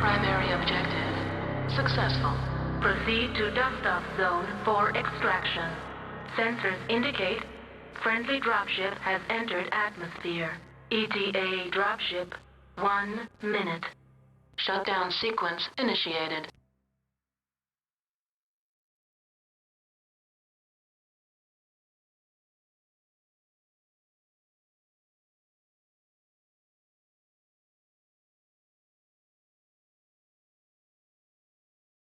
Primary objective successful. Proceed to dust-off zone for extraction. Sensors indicate friendly dropship has entered atmosphere. ETA dropship 1 minute. Shutdown sequence initiated.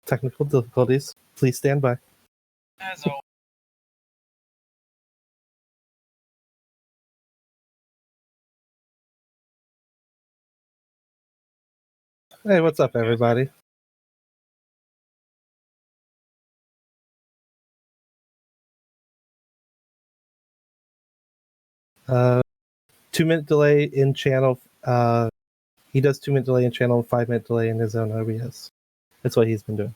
Technical difficulties. Please stand by. As always. Hey, what's up, everybody? Uh, 2-minute delay in channel. He does 2-minute delay in channel, 5-minute delay in his own OBS. That's what he's been doing.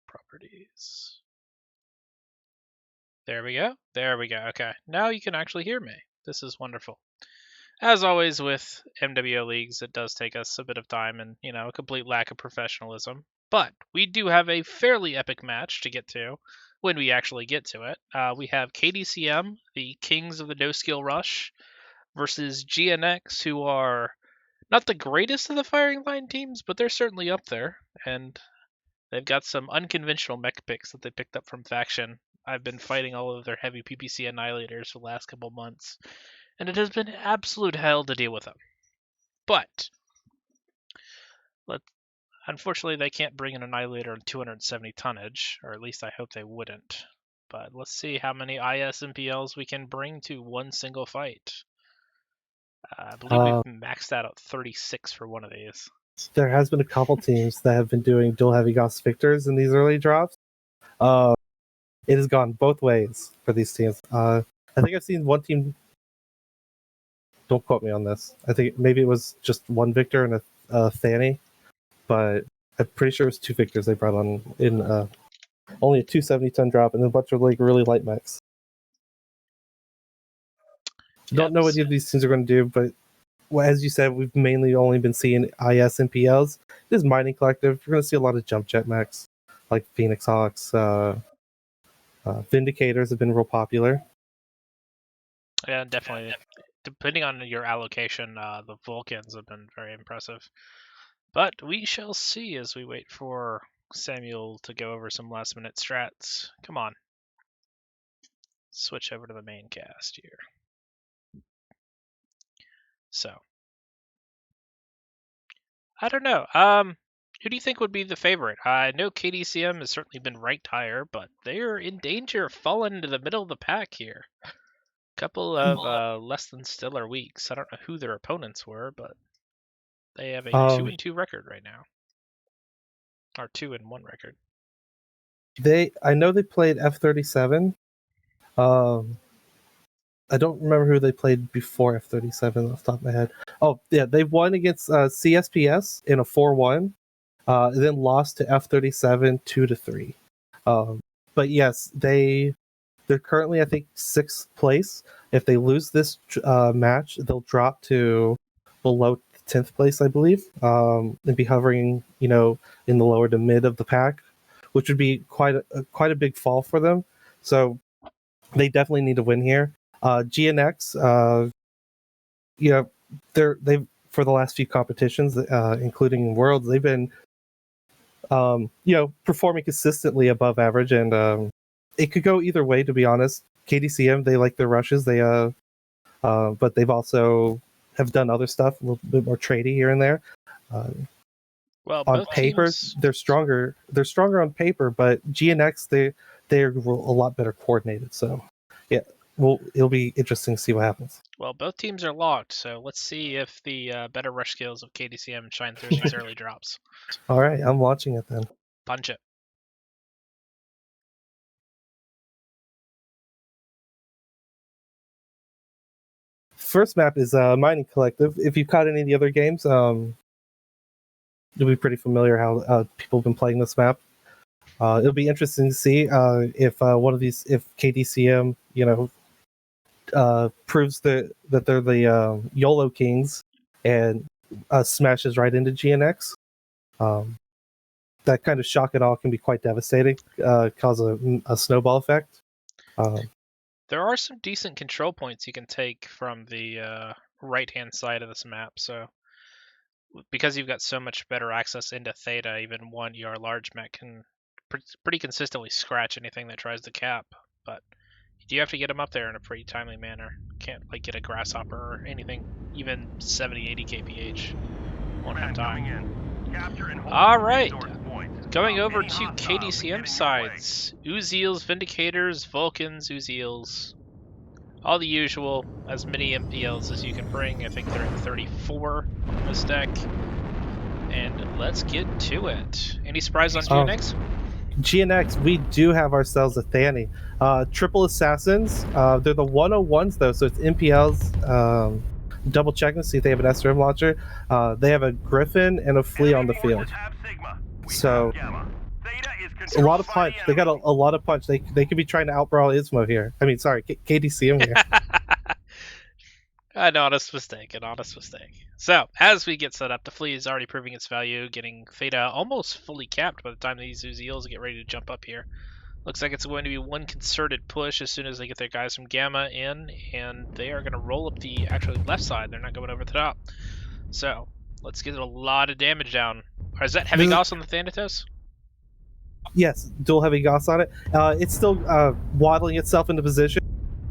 Properties. There we go. There we go. Okay. Now you can actually hear me. This is wonderful. As always with MWO leagues, it does take us a bit of time and, a complete lack of professionalism. But we do have a fairly epic match to get to when we actually get to it. We have KDCM, the kings of the no-skill rush, versus GNX, who are not the greatest of the firing line teams, but they're certainly up there. And they've got some unconventional mech picks that they picked up from Faction. I've been fighting all of their heavy PPC annihilators for the last couple months, and it has been absolute hell to deal with them. But unfortunately, they can't bring an annihilator on 270 tonnage, or at least I hope they wouldn't. But let's see how many ISMPLs we can bring to one single fight. I believe we've maxed out at 36 for one of these. There has been a couple teams that have been doing dual heavy Gauss Victors in these early drops. It has gone both ways for these teams. I think I've seen one team. Don't quote me on this. I think maybe it was just one Victor and a Fanny, but I'm pretty sure it was 2 Victors they brought on in only a 270-ton drop and a bunch of really light mechs. Don't know what any of these teams are going to do, but as you said, we've mainly only been seeing IS and PLs. This mining collective, you're going to see a lot of jump jet mechs, like Phoenix Hawks. Vindicators have been real popular. Yeah, definitely. Depending on your allocation, the Vulcans have been very impressive. But we shall see as we wait for Samuel to go over some last-minute strats. Come on. Switch over to the main cast here. So, I don't know. Who do you think would be the favorite? I know KDCM has certainly been ranked higher, but they're in danger of falling into the middle of the pack here. Couple of less than stellar weeks. I don't know who their opponents were, but they have a 2-2 record right now, or 2-1 record. I know they played F-37. I don't remember who they played before F-37 off the top of my head. Oh, yeah, they won against CSPS in a 4-1, then lost to F-37 2-3. But yes, they're currently, I think, 6th place. If they lose this match, they'll drop to below 10th place, I believe, and be hovering, in the lower to mid of the pack, which would be quite a big fall for them. So they definitely need to win here. GNX, they've for the last few competitions, including Worlds, they've been, performing consistently above average, and it could go either way, to be honest. KDCM, they like their rushes, but they've also have done other stuff, a little bit more tradey here and there. Well, on paper, teams... they're stronger. They're stronger on paper, but GNX, they're a lot better coordinated. So, yeah, it'll be interesting to see what happens. Well, both teams are locked, so let's see if the better rush skills of KDCM shine through these early drops. All right, I'm watching it then. Punch it. First map is Mining Collective. If you've caught any of the other games, you'll be pretty familiar how people have been playing this map. It'll be interesting to see if one of these, if KDCM, proves that they're the YOLO Kings and smashes right into GNX. That kind of shock and awe can be quite devastating, cause a snowball effect. There are some decent control points you can take from the right-hand side of this map, so because you've got so much better access into Theta, even one ER large mech can pretty consistently scratch anything that tries to cap, but you do have to get them up there in a pretty timely manner. Can't like get a grasshopper or anything, even 70-80 kph. Won't have time. Alright, going over to KDCM sides. Uziels, Vindicators, Vulcans, Uziels. All the usual, as many MPLs as you can bring. I think they're at 34 on this deck. And let's get to it. Any surprise on GNX? GNX, we do have ourselves a Thani. Triple Assassins. They're the 101s though, so it's MPLs. Double checking to see if they have an SRM launcher. They have a Griffin and a Flea on the field. So a lot of punch. They got a lot of punch. They could be trying to outbrawl Ismo here. I mean, sorry, KDCM here. An honest mistake. So, as we get set up, the Flea is already proving its value, getting Theta almost fully capped by the time these Uziels get ready to jump up here. Looks like it's going to be one concerted push as soon as they get their guys from Gamma in, and they are going to roll up the actually left side. They're not going over the top. So, let's get a lot of damage down. Or is that Heavy Gauss on the Thanatos? Yes, dual Heavy Gauss on it. It's still waddling itself into position.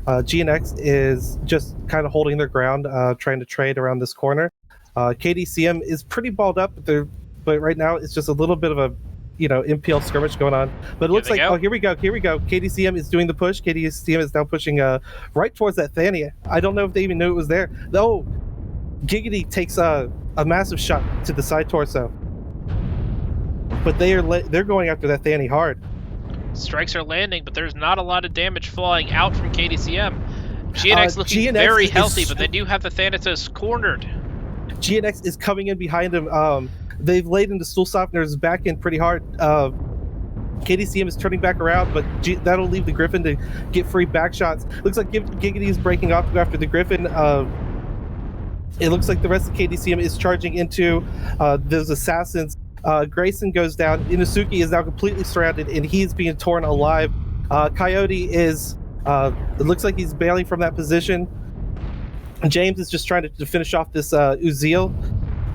GNX is just kind of holding their ground, trying to trade around this corner. KDCM is pretty balled up, but right now it's just a little bit of a MPL skirmish going on. But it looks like, oh, here we go. KDCM is doing the push. KDCM is now pushing right towards that Thania. I don't know if they even knew it was there. Oh, Giggity takes a massive shot to the side torso. But they're going after that Thani hard. Strikes are landing, but there's not a lot of damage flying out from KDCM. GNX looking very healthy, but they do have the Thanatos cornered. GNX is coming in behind him. They've laid into Stool Softener's back end pretty hard. KDCM is turning back around, but that'll leave the Griffin to get free back shots. Looks like Giggity is breaking off to go after the Griffin. It looks like the rest of KDCM is charging into those assassins. Grayson goes down. Inosuke is now completely surrounded, and he's being torn alive. Coyote is, it looks like he's bailing from that position. James is just trying to finish off this Uziel,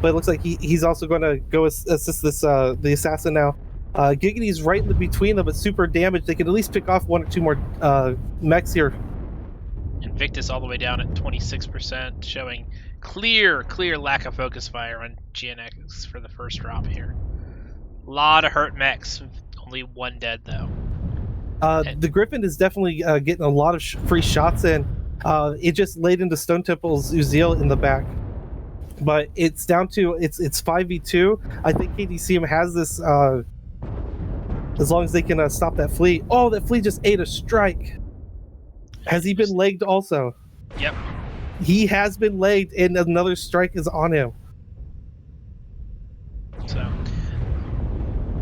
but it looks like he's also going to go assist this the assassin now. Giggity's right in between them, but super damaged. They can at least pick off one or two more mechs here. Invictus all the way down at 26%, showing clear lack of focus fire on GNX for the first drop here. A lot of hurt mechs, only one dead though. The Griffin is definitely getting a lot of free shots in. It just laid into Stone Temple's Uziel in the back. But it's down to, it's 5v2. I think KDCM has this, as long as they can stop that Flea. Oh, that Flea just ate a strike. Has he been legged also? Yep. He has been legged, and another strike is on him. So,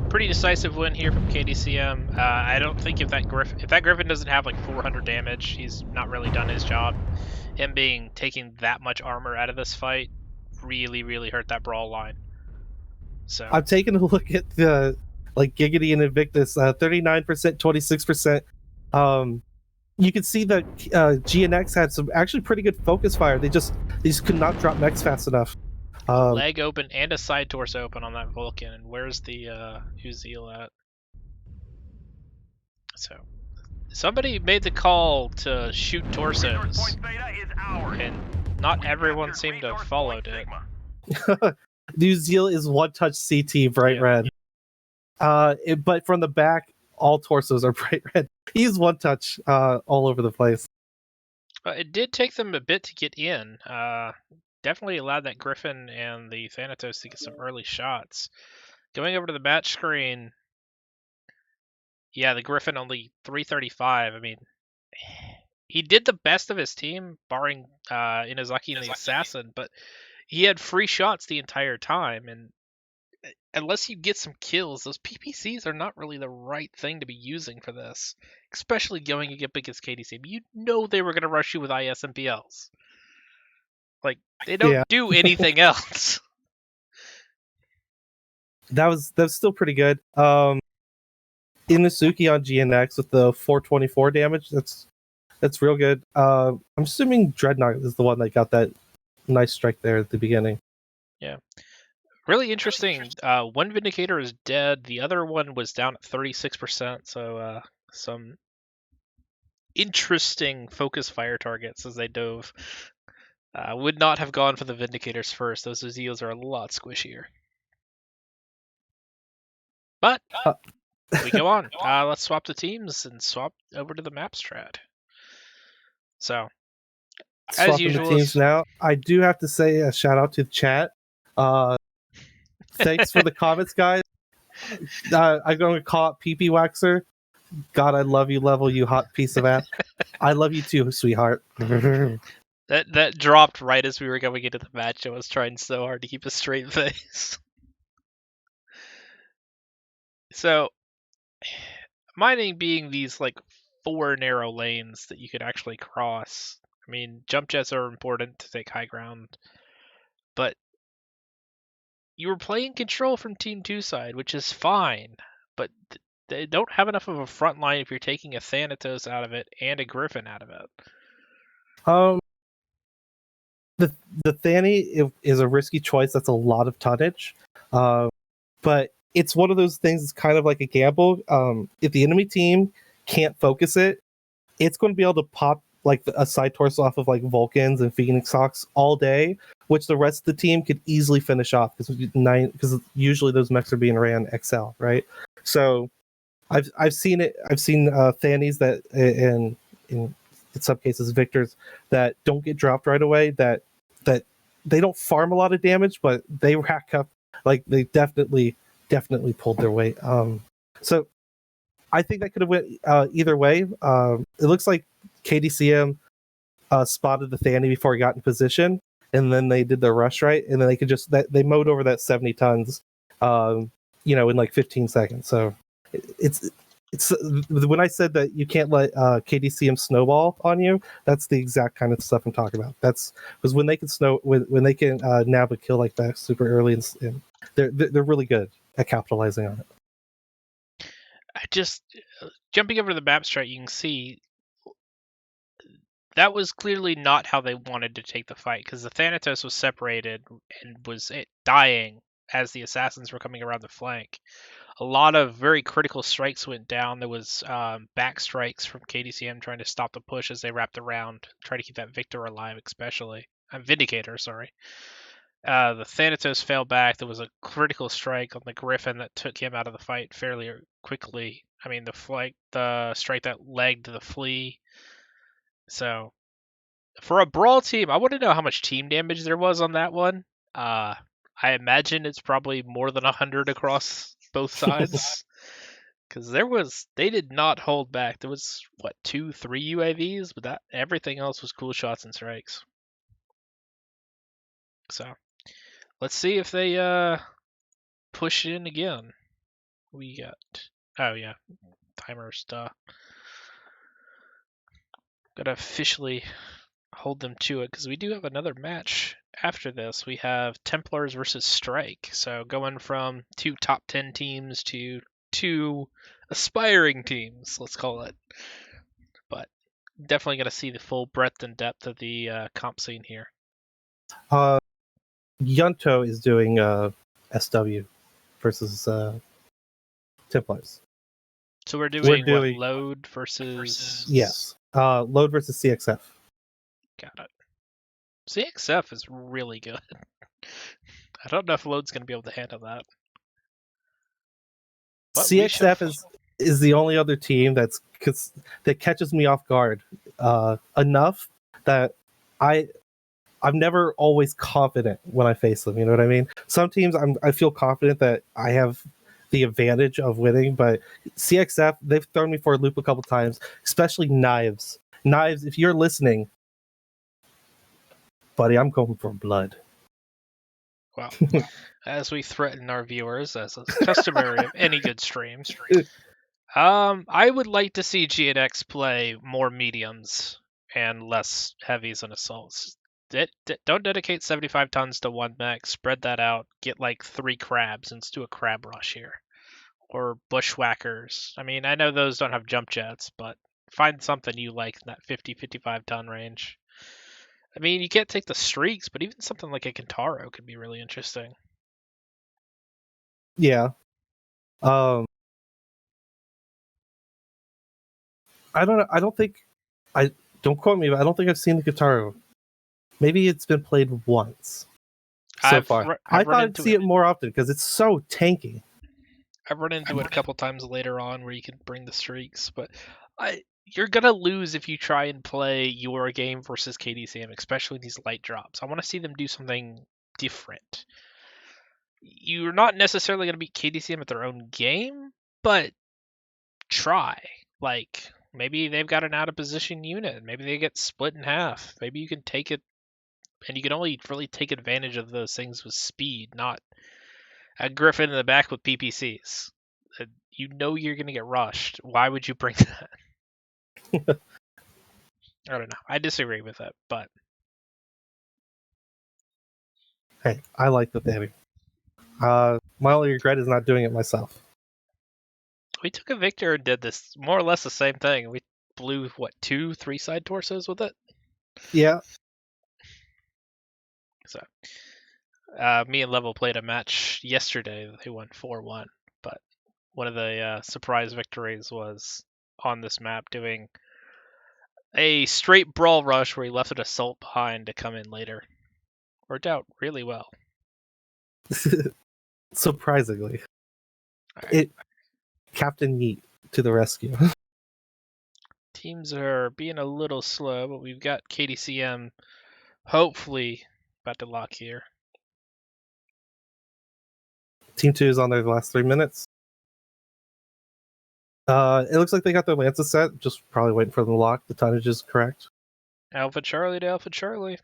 pretty decisive win here from KDCM. I don't think if that Griffin doesn't have like 400 damage, he's not really done his job. Him taking that much armor out of this fight really hurt that brawl line. So I'm taking a look at the Giggity and Invictus, 39%, 26%. You can see that GNX had some actually pretty good focus fire. They just could not drop mechs fast enough. Leg open and a side torso open on that Vulcan. And where's the Uziel at? So somebody made the call to shoot torsos, and not everyone seemed to have followed it. The Uziel is one-touch CT bright red. But from the back, all torsos are bright red. He's one touch all over the place. It did take them a bit to get in. Definitely allowed that Griffin and the Thanatos to get some early shots. Going over to the match screen, yeah, the Griffin only 335. I mean, he did the best of his team, barring Inazaki and the Assassin, but he had free shots the entire time, and unless you get some kills, those PPCs are not really the right thing to be using for this, especially going up against KDCM. You know they were going to rush you with ISMPLs. Like, they don't do anything else. That was still pretty good. Inusuki on GNX with the 424 damage. That's real good. I'm assuming Dreadnought is the one that got that nice strike there at the beginning. Yeah. Really interesting. One Vindicator is dead. The other one was down at 36%. So some interesting focus fire targets as they dove. Would not have gone for the Vindicators first. Those Aziels are a lot squishier. But we go on. Let's swap the teams and swap over to the map strat. So, as Swapping usual, the teams now. I do have to say a shout out to the chat. Thanks for the comments, guys. I'm going to call it PP Waxer. God, I love you, Level, you hot piece of ass. I love you too, sweetheart. That dropped right as we were going into the match. I was trying so hard to keep a straight face. So, mining being these like 4 narrow lanes that you could actually cross. I mean, jump jets are important to take high ground, but you were playing control from Team 2 side, which is fine, but they don't have enough of a front line if you're taking a Thanatos out of it and a Griffin out of it. The Thani is a risky choice. That's a lot of tonnage, but it's one of those things. It's kind of like a gamble. If the enemy team can't focus it, it's going to be able to pop like a side torso off of like Vulcans and Phoenix Hawks all day, which the rest of the team could easily finish off because usually those mechs are being ran XL, right? So I've seen it. I've seen Thanis that in some cases Victors that don't get dropped right away. That they don't farm a lot of damage, but they rack up. Like they definitely pulled their weight. So I think that could have went either way. It looks like KDCM spotted the Thani before he got in position, and then they did the rush right, and then they could just they mowed over that 70 tons, in like 15 seconds. So it's when I said that you can't let KDCM snowball on you, that's the exact kind of stuff I'm talking about. That's because when they can when they can nab a kill like that super early, and they're really good at capitalizing on it. I just jumping over to the map strat, you can see that was clearly not how they wanted to take the fight because the Thanatos was separated and was dying as the assassins were coming around the flank. A lot of very critical strikes went down. There was back strikes from KDCM trying to stop the push as they wrapped around, try to keep that Victor alive, especially. Vindicator, sorry. The Thanatos fell back. There was a critical strike on the Griffin that took him out of the fight fairly quickly. I mean, the strike that legged the Flea. So, for a brawl team, I want to know how much team damage there was on that one. I imagine it's probably more than 100 across both sides. Because they did not hold back. There was, 2, 3 UAVs? But everything else was cool shots and strikes. So, let's see if they push in again. We got, oh yeah, timers, duh. Gotta officially hold them to it, because we do have another match after this. We have Templars versus Strike. So going from 2 top 10 teams to 2 aspiring teams, let's call it. But definitely going to see the full breadth and depth of the comp scene here. Yunto is doing SW versus Templars. So we're doing Load versus... Yes. Load versus CXF. Got it. CXF is really good. I don't know if Load's going to be able to handle that. But CXF is the only other team that catches me off guard enough that I'm never always confident when I face them. You know what I mean? Some teams I feel confident that I have the advantage of winning, but CXF, they've thrown me for a loop a couple times, especially Knives. Knives, if you're listening, buddy, I'm going for blood. Wow. as we threaten our viewers, as is customary of any good stream. I would like to see GNX play more mediums and less heavies and assaults. Don't dedicate 75 tons to one mech. Spread that out. Get like 3 crabs and let's do a crab rush here. Or bushwhackers. I mean, I know those don't have jump jets, but find something you like in that 50-55 ton range. I mean, you can't take the streaks, but even something like a Kentaro could be really interesting. Yeah. I don't know. Don't quote me, but I don't think I've seen the Guitar. Maybe it's been played once so far. I thought I'd see it more often because it's so tanky. I've run into it a couple times later on where you can bring the streaks, but you're gonna lose if you try and play your game versus KDCM, especially these light drops. I want to see them do something different. You're not necessarily gonna beat KDCM at their own game, but try. Like, maybe they've got an out of position unit. Maybe they get split in half. Maybe you can take it, and you can only really take advantage of those things with speed, not a Griffin in the back with PPCs. You know you're going to get rushed. Why would you bring that? I don't know. I disagree with that, but... Hey, I like the theory. My only regret is not doing it myself. We took a Victor and did this, more or less the same thing. We blew, 2-3 side torsos with it? Yeah. So, me and Level played a match yesterday. They won 4-1, but one of the surprise victories was on this map doing a straight brawl rush where he left an assault behind to come in later. Worked out really well. Surprisingly. Right. Captain Yeet to the rescue. Teams are being a little slow, but we've got KDCM hopefully about to lock here. Team 2 is on their last 3 minutes. It looks like they got their Lances set, just probably waiting for them to lock. The tonnage is correct. Alpha Charlie to Alpha Charlie.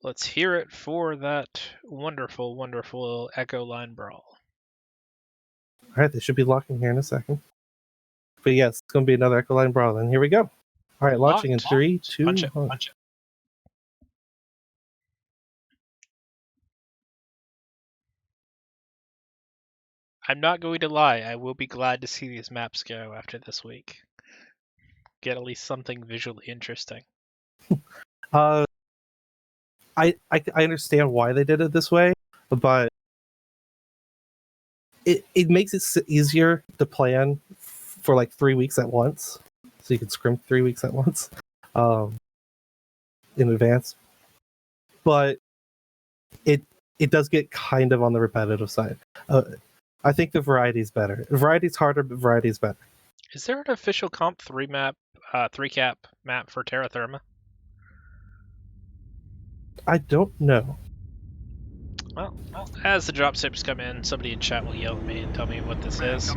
Let's hear it for that wonderful, wonderful Echo Line Brawl. Alright, they should be locking here in a second. But yes, it's going to be another Echo Line Brawl. Then here we go. Alright, launching in 3, 2, 1. Punch it. I'm not going to lie, I will be glad to see these maps go after this week. Get at least something visually interesting. I understand why they did it this way, but it makes it easier to plan for like 3 weeks at once. So you can scrim 3 weeks at once in advance. But it does get kind of on the repetitive side. I think the variety is better. Variety is harder, but variety is better. Is there an official comp 3-cap map for Terra Therma? I don't know. Well, as the drop ships come in, somebody in chat will yell at me and tell me what this is.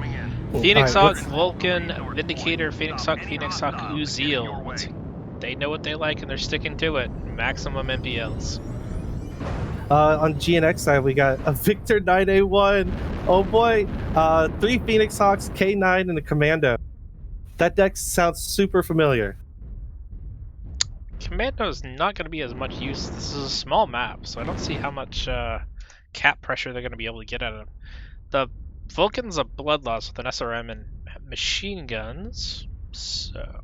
Phoenix Hawk, Vulcan, Vindicator, Phoenix Hawk, Uziel. They know what they like and they're sticking to it. Maximum MPLs. On GNX side, we got a Victor 9A1. Oh boy. 3 Phoenix Hawks, K9, and a Commando. That deck sounds super familiar. Commando is not going to be as much use. This is a small map, so I don't see how much cap pressure they're going to be able to get out of them. The Vulcan's a Bloodloss with an SRM and machine guns, so...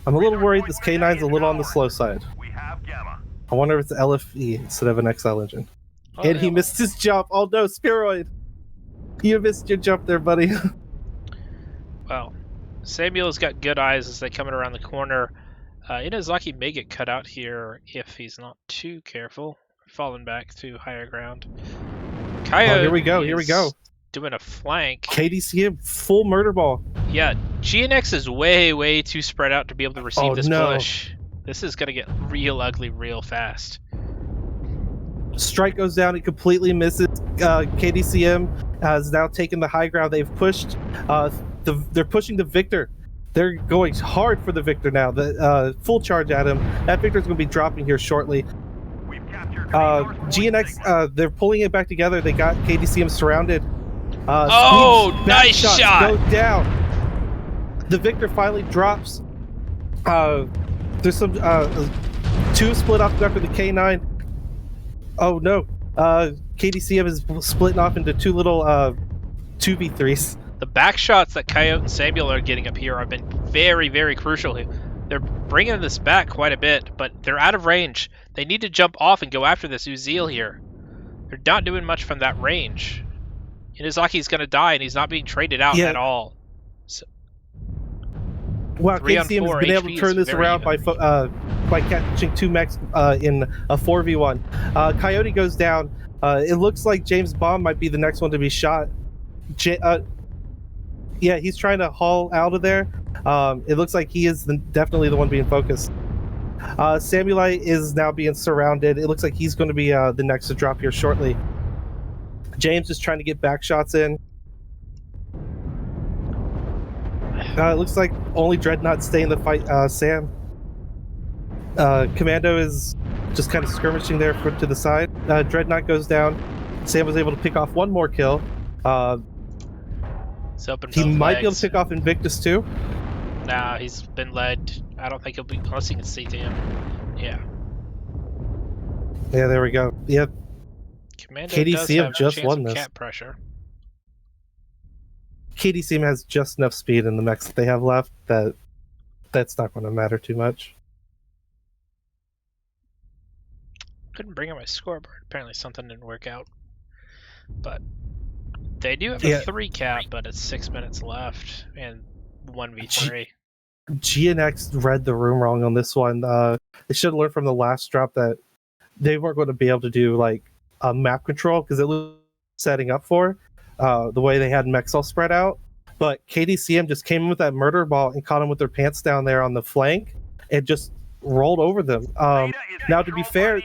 I'm a little worried this K9's a little on the slow side. I wonder if it's LFE instead of an XL engine. Oh, and he missed his jump. Oh no, Spheroid! You missed your jump there, buddy. Well, Samuel's got good eyes as they come in around the corner. Inazaki may get cut out here if he's not too careful. Falling back to higher ground. Coyote here we go. Doing a flank. KDCM full murder ball. Yeah, GNX is way too spread out to be able to receive this push. This is going to get real ugly real fast. Strike goes down. It completely misses. KDCM has now taken the high ground. They've pushed. They're pushing the Victor. They're going hard for the Victor now. The full charge at him. That Victor's going to be dropping here shortly. GNX, they're pulling it back together. They got KDCM surrounded. Oh, Squeeb's nice back shots shot! Go down. The Victor finally drops. There's some two split off after the K9. Oh no. KDCM is splitting off into two little 2v3s. The back shots that Coyote and Samuel are getting up here have been very, very crucial. They're bringing this back quite a bit, but they're out of range. They need to jump off and go after this Uziel here. They're not doing much from that range. Inazaki's going to die, and he's not being traded out at all. So, wow, KDCM has been able to turn this around by catching two mechs in a 4v1. Coyote goes down. It looks like James Bond might be the next one to be shot. Yeah, he's trying to haul out of there. It looks like he is definitely the one being focused. Samueli is now being surrounded. It looks like he's going to be the next to drop here shortly. James is trying to get back shots in. It looks like only Dreadnought stay in the fight. Sam. Commando is just kind of skirmishing there to the side. Dreadnought goes down. Sam was able to pick off one more kill. He might be able to pick off Invictus too. Nah, he's been led. I don't think he'll be, unless he can see to him. Yeah. Yeah, there we go. Yep. Commando KDCM does have just won this. Cap pressure. KDCM has just enough speed in the mechs that they have left that that's not going to matter too much. Couldn't bring up my scoreboard. Apparently something didn't work out. But they do have a 3 cap, but it's 6 minutes left and 1v3. GNX read the room wrong on this one. They should have learned from the last drop that they weren't going to be able to do like a map control because it was setting up for the way they had mechs all spread out. But KDCM just came in with that murder ball and caught them with their pants down there on the flank and just rolled over them. Now, to be fair,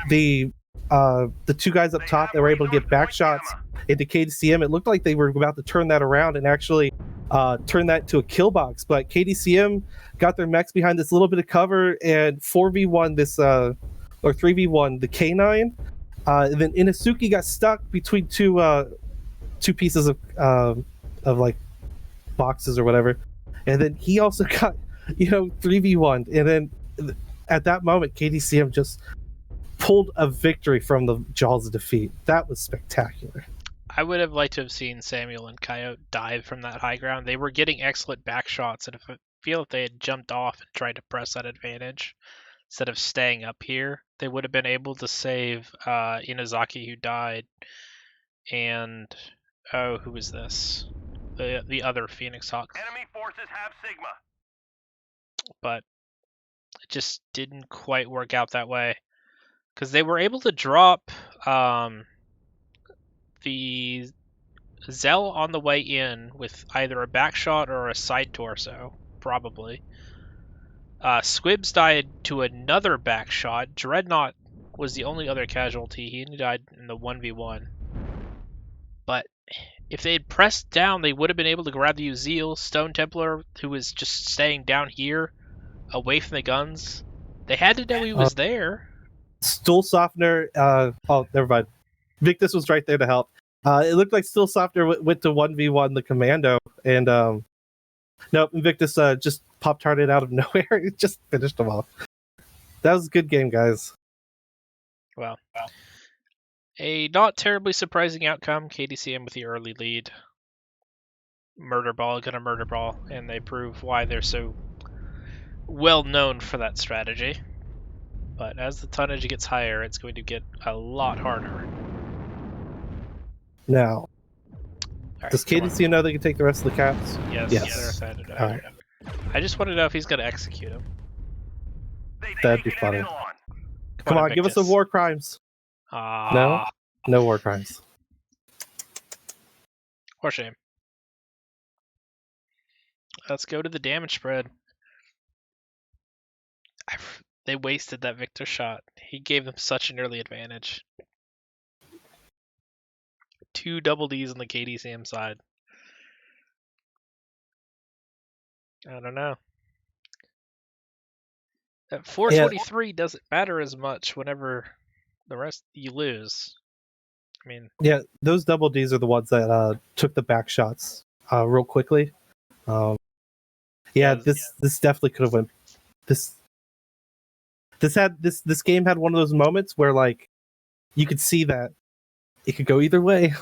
the two guys up top that were able to get back shots into KDCM, it looked like they were about to turn that around and actually turn that to a kill box. But KDCM got their mechs behind this little bit of cover and 4v1 this or 3v1 the K9. And then Inasuki got stuck between two pieces of like boxes or whatever, and then he also got 3v1, and then at that moment KDCM just pulled a victory from the jaws of defeat. That was spectacular. I would have liked to have seen Samuel and Coyote dive from that high ground. They were getting excellent back shots, and I feel if they had jumped off and tried to press that advantage instead of staying up here, they would have been able to save Inazaki, who died, and who was this? The other Phoenix Hawk. Enemy forces have Sigma. But it just didn't quite work out that way, because they were able to drop the Zell on the way in with either a back shot or a side torso, probably. Squibs died to another back shot. Dreadnought was the only other casualty. He died in the 1v1. But if they had pressed down, they would have been able to grab the Uziel. Stone Templar, who was just staying down here, away from the guns. They had to know he was there. Stool Softener, never mind. Victus was right there to help. It looked like Stool Softener went to 1v1 the Commando, and nope, Invictus just pop-tarted out of nowhere. It just finished him off. That was a good game, guys. Well, a not terribly surprising outcome. KDCM with the early lead. Murder ball, gonna murder ball, and they prove why they're so well known for that strategy. But as the tonnage gets higher, it's going to get a lot harder. Now, right, does KDCM know they can take the rest of the caps? Yes. They're excited. All right. I just want to know if he's going to execute him. That'd be funny. Come on, give us some war crimes. No war crimes. For shame. Let's go to the damage spread. They wasted that Victor shot. He gave them such an early advantage. 2 double Ds on the KDCM side. I don't know. That 423 doesn't matter as much whenever The rest you lose. I mean, Yeah, those double Ds are the ones that took the back shots real quickly. Yeah. This definitely could have went. This game had one of those moments where like you could see that it could go either way.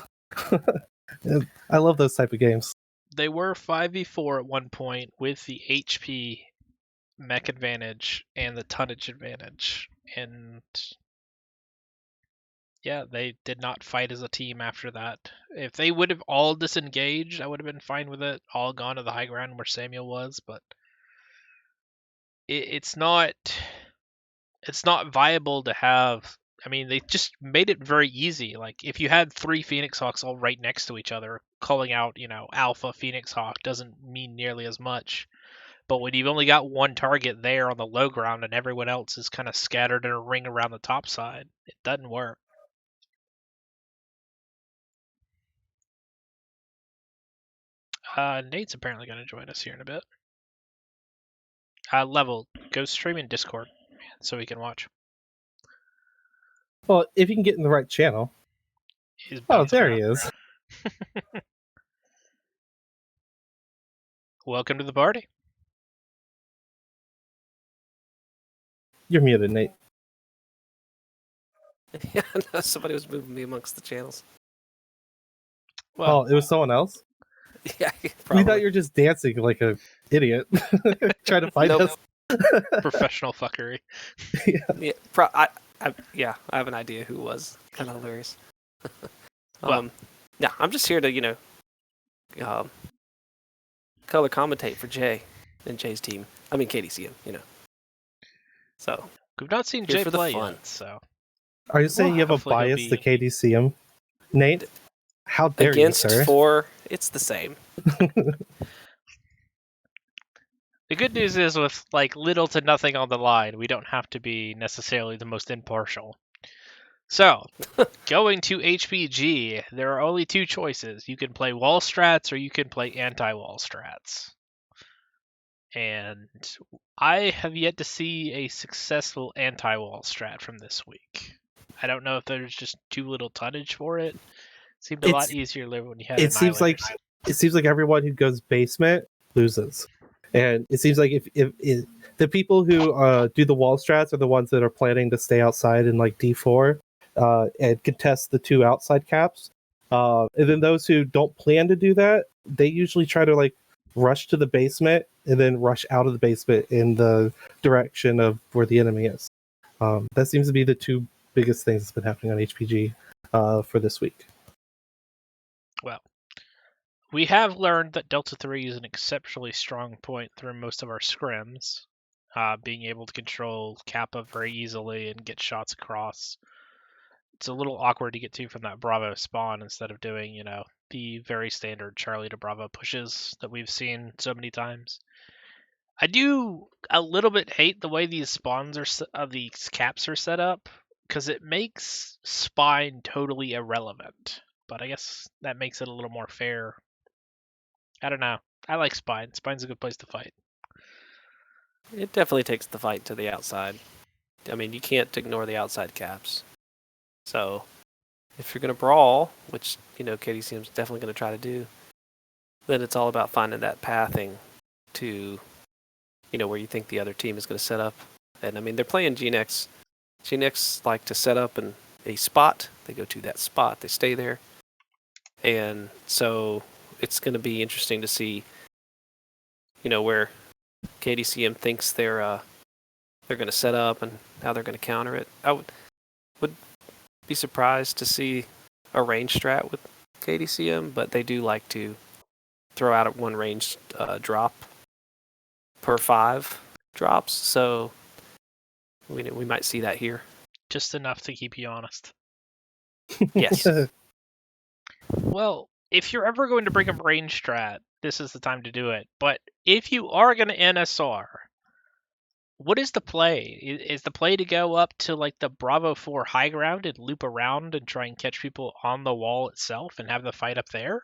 I love those type of games. they were 5v4 at one point with the HP mech advantage and the tonnage advantage, and yeah, they did not fight as a team after that. If they would have all disengaged, I would have been fine with it, all gone to the high ground where Samuel was, but it's not viable to have. I mean, they just made it very easy. Like, if you had 3 Phoenix Hawks all right next to each other, calling out, Alpha Phoenix Hawk doesn't mean nearly as much. But when you've only got one target there on the low ground and everyone else is kind of scattered in a ring around the top side, it doesn't work. Nate's apparently going to join us here in a bit. Level, go stream in Discord so we can watch. Well, if you can get in the right channel. He's Oh, bouncing there around. he is. Welcome to the party. You're muted, Nate. Yeah, no, somebody was moving me amongst the channels. Well, Oh, it was someone else? Yeah, We probably. thought you were just dancing like a idiot, trying to find Nope. us. professional fuckery. Yeah, I have an idea who it was. Kind of hilarious. Well. Yeah, I'm just here to, color commentate for Jay and Jay's team. I mean, KDCM, So, We've not seen Here Jay for the play fun. yet, so Are you saying you have a hopefully he'll bias to be- KDCM, Nate? How dare against you, sir? 4, it's the same. The good news is with like little to nothing on the line, we don't have to be necessarily the most impartial. So, going to HPG, there are only 2 choices. You can play wall strats or you can play anti-wall strats. And I have yet to see a successful anti-wall strat from this week. I don't know if there's just too little tonnage for it. Seemed a lot easier when you had It seems like everyone who goes basement loses, and it seems like if the people who do the wall strats are the ones that are planning to stay outside in like D4 and contest the 2 outside caps, and then those who don't plan to do that, they usually try to like rush to the basement and then rush out of the basement in the direction of where the enemy is. That seems to be the 2 biggest things that's been happening on HPG for this week. Well, we have learned that Delta 3 is an exceptionally strong point through most of our scrims, being able to control Kappa very easily and get shots across. It's a little awkward to get to from that Bravo spawn instead of doing, the very standard Charlie to Bravo pushes that we've seen so many times. I do a little bit hate the way these spawns these caps are set up, because it makes Spine totally irrelevant. But I guess that makes it a little more fair. I don't know. I like Spine. Spine's a good place to fight. It definitely takes the fight to the outside. I mean, you can't ignore the outside caps. So, if you're going to brawl, which, KDCM's definitely going to try to do, then it's all about finding that pathing to, where you think the other team is going to set up. And, I mean, they're playing GNX. GNX like to set up in a spot. They go to that spot. They stay there. And so it's going to be interesting to see, where KDCM thinks they're going to set up and how they're going to counter it. I would be surprised to see a range strat with KDCM, but they do like to throw out one range drop per 5 drops, so we might see that here. Just enough to keep you honest. Yes. Well, if you're ever going to bring up range strat, this is the time to do it. But if you are going to NSR, what is the play? Is the play to go up to like the Bravo 4 high ground and loop around and try and catch people on the wall itself and have the fight up there?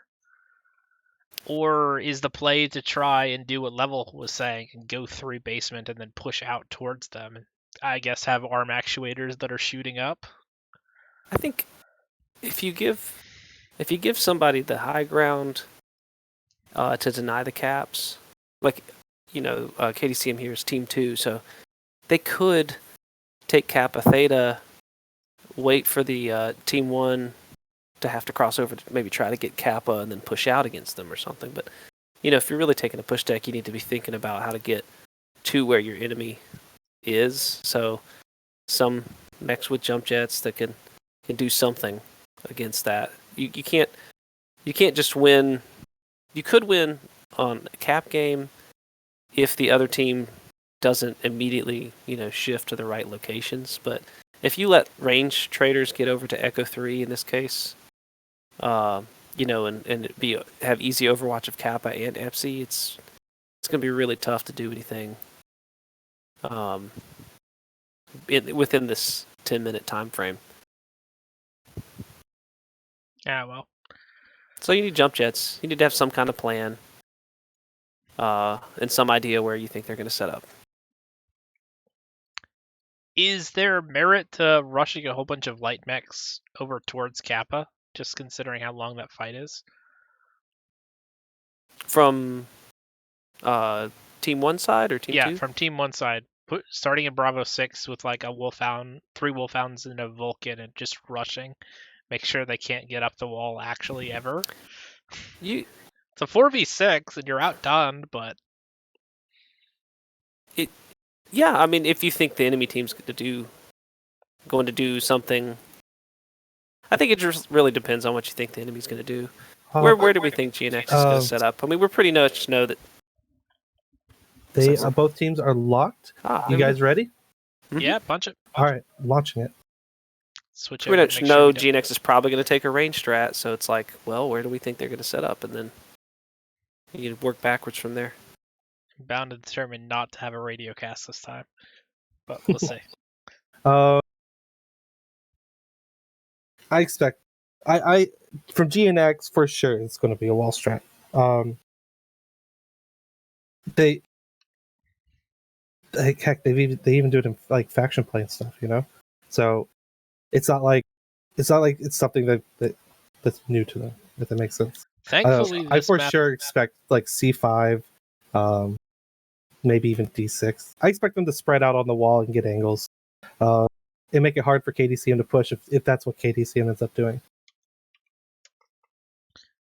Or is the play to try and do what Level was saying and go through basement and then push out towards them? I guess have arm actuators that are shooting up. I think if you give somebody the high ground to deny the caps, like KDCM here is Team 2, so they could take Kappa Theta, wait for the Team 1 to have to cross over to maybe try to get Kappa and then push out against them or something. But if you're really taking a push deck, you need to be thinking about how to get to where your enemy is. So some mechs with jump jets that can do something against that. You can't just win. You could win on a cap game if the other team doesn't immediately shift to the right locations. But if you let range traders get over to Echo 3 in this case, and have easy overwatch of Kappa and Epsi, it's going to be really tough to do anything within this 10-minute time frame. Yeah, well. So you need jump jets. You need to have some kind of plan and some idea where you think they're going to set up. Is there merit to rushing a whole bunch of light mechs over towards Kappa, just considering how long that fight is? From Team 1 side or Team 2? Yeah, from Team 1 side. Starting in Bravo 6 with like a Wolfhound, 3 Wolfhounds and a Vulcan, and just rushing. Make sure they can't get up the wall actually ever. It's a 4v6 and you're outdone, but... Yeah, I mean, if you think the enemy team's going to do something... I think it just really depends on what you think the enemy's going to do. Where do we think GNX is going to set up? I mean, we're pretty much know that... Both teams are locked. You guys ready? Mm-hmm. Yeah, punch it. All right, launching it. Switch we don't know GNX is probably going to take a range strat, so it's like, well, where do we think they're going to set up? And then you work backwards from there. I'm bound to determine not to have a radio cast this time, but we'll see. I expect, I from GNX for sure it's going to be a wall strat. Heck, they even do it in like faction play and stuff, So it's not like it's something that's new to them, if that makes sense. Thankfully, I for sure expect like C5, maybe even D6. I expect them to spread out on the wall and get angles, and make it hard for KDCM to push if that's what KDCM ends up doing.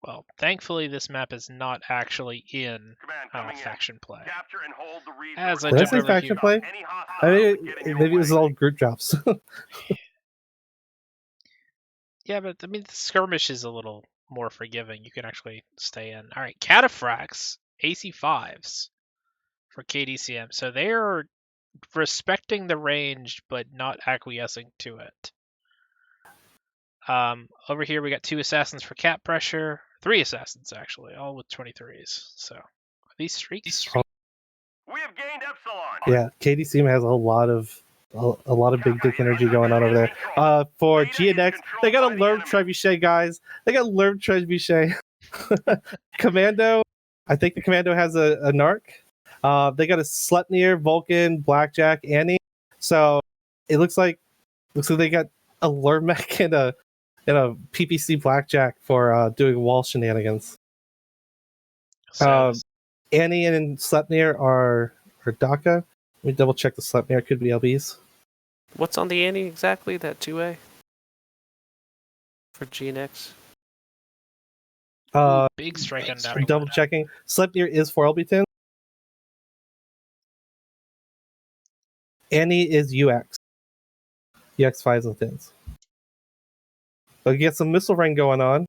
Well, thankfully, this map is not actually in faction play. As I jump over faction here. play? I mean, maybe it was all group drops. Yeah, but I mean, the skirmish is a little more forgiving. You can actually stay in. All right, Cataphracts, AC5s for KDCM. So they are respecting the range, but not acquiescing to it. Over here, we got 2 assassins for cap pressure. 3 assassins, actually, all with 23s. So, are these streaks? We have gained Epsilon. Yeah, KDCM has a lot of big dick energy going on over there. For GNX, they got a learned trebuchet, guys. They got learned trebuchet. Commando, I think the Commando has a narc. They got a Sleipnir, Vulcan, Blackjack, Annie. So it looks like they got a Lermech and a PPC Blackjack for doing wall shenanigans. Annie and Sleipnir are DACA. Let me double check the Sleipnir. Could be LBs. What's on the Annie exactly? That 2A for GNX. Big strike on down. Double checking. Sleipnir is for LB10. Annie is UX. UX 5s and 10s. But you get some missile rain going on.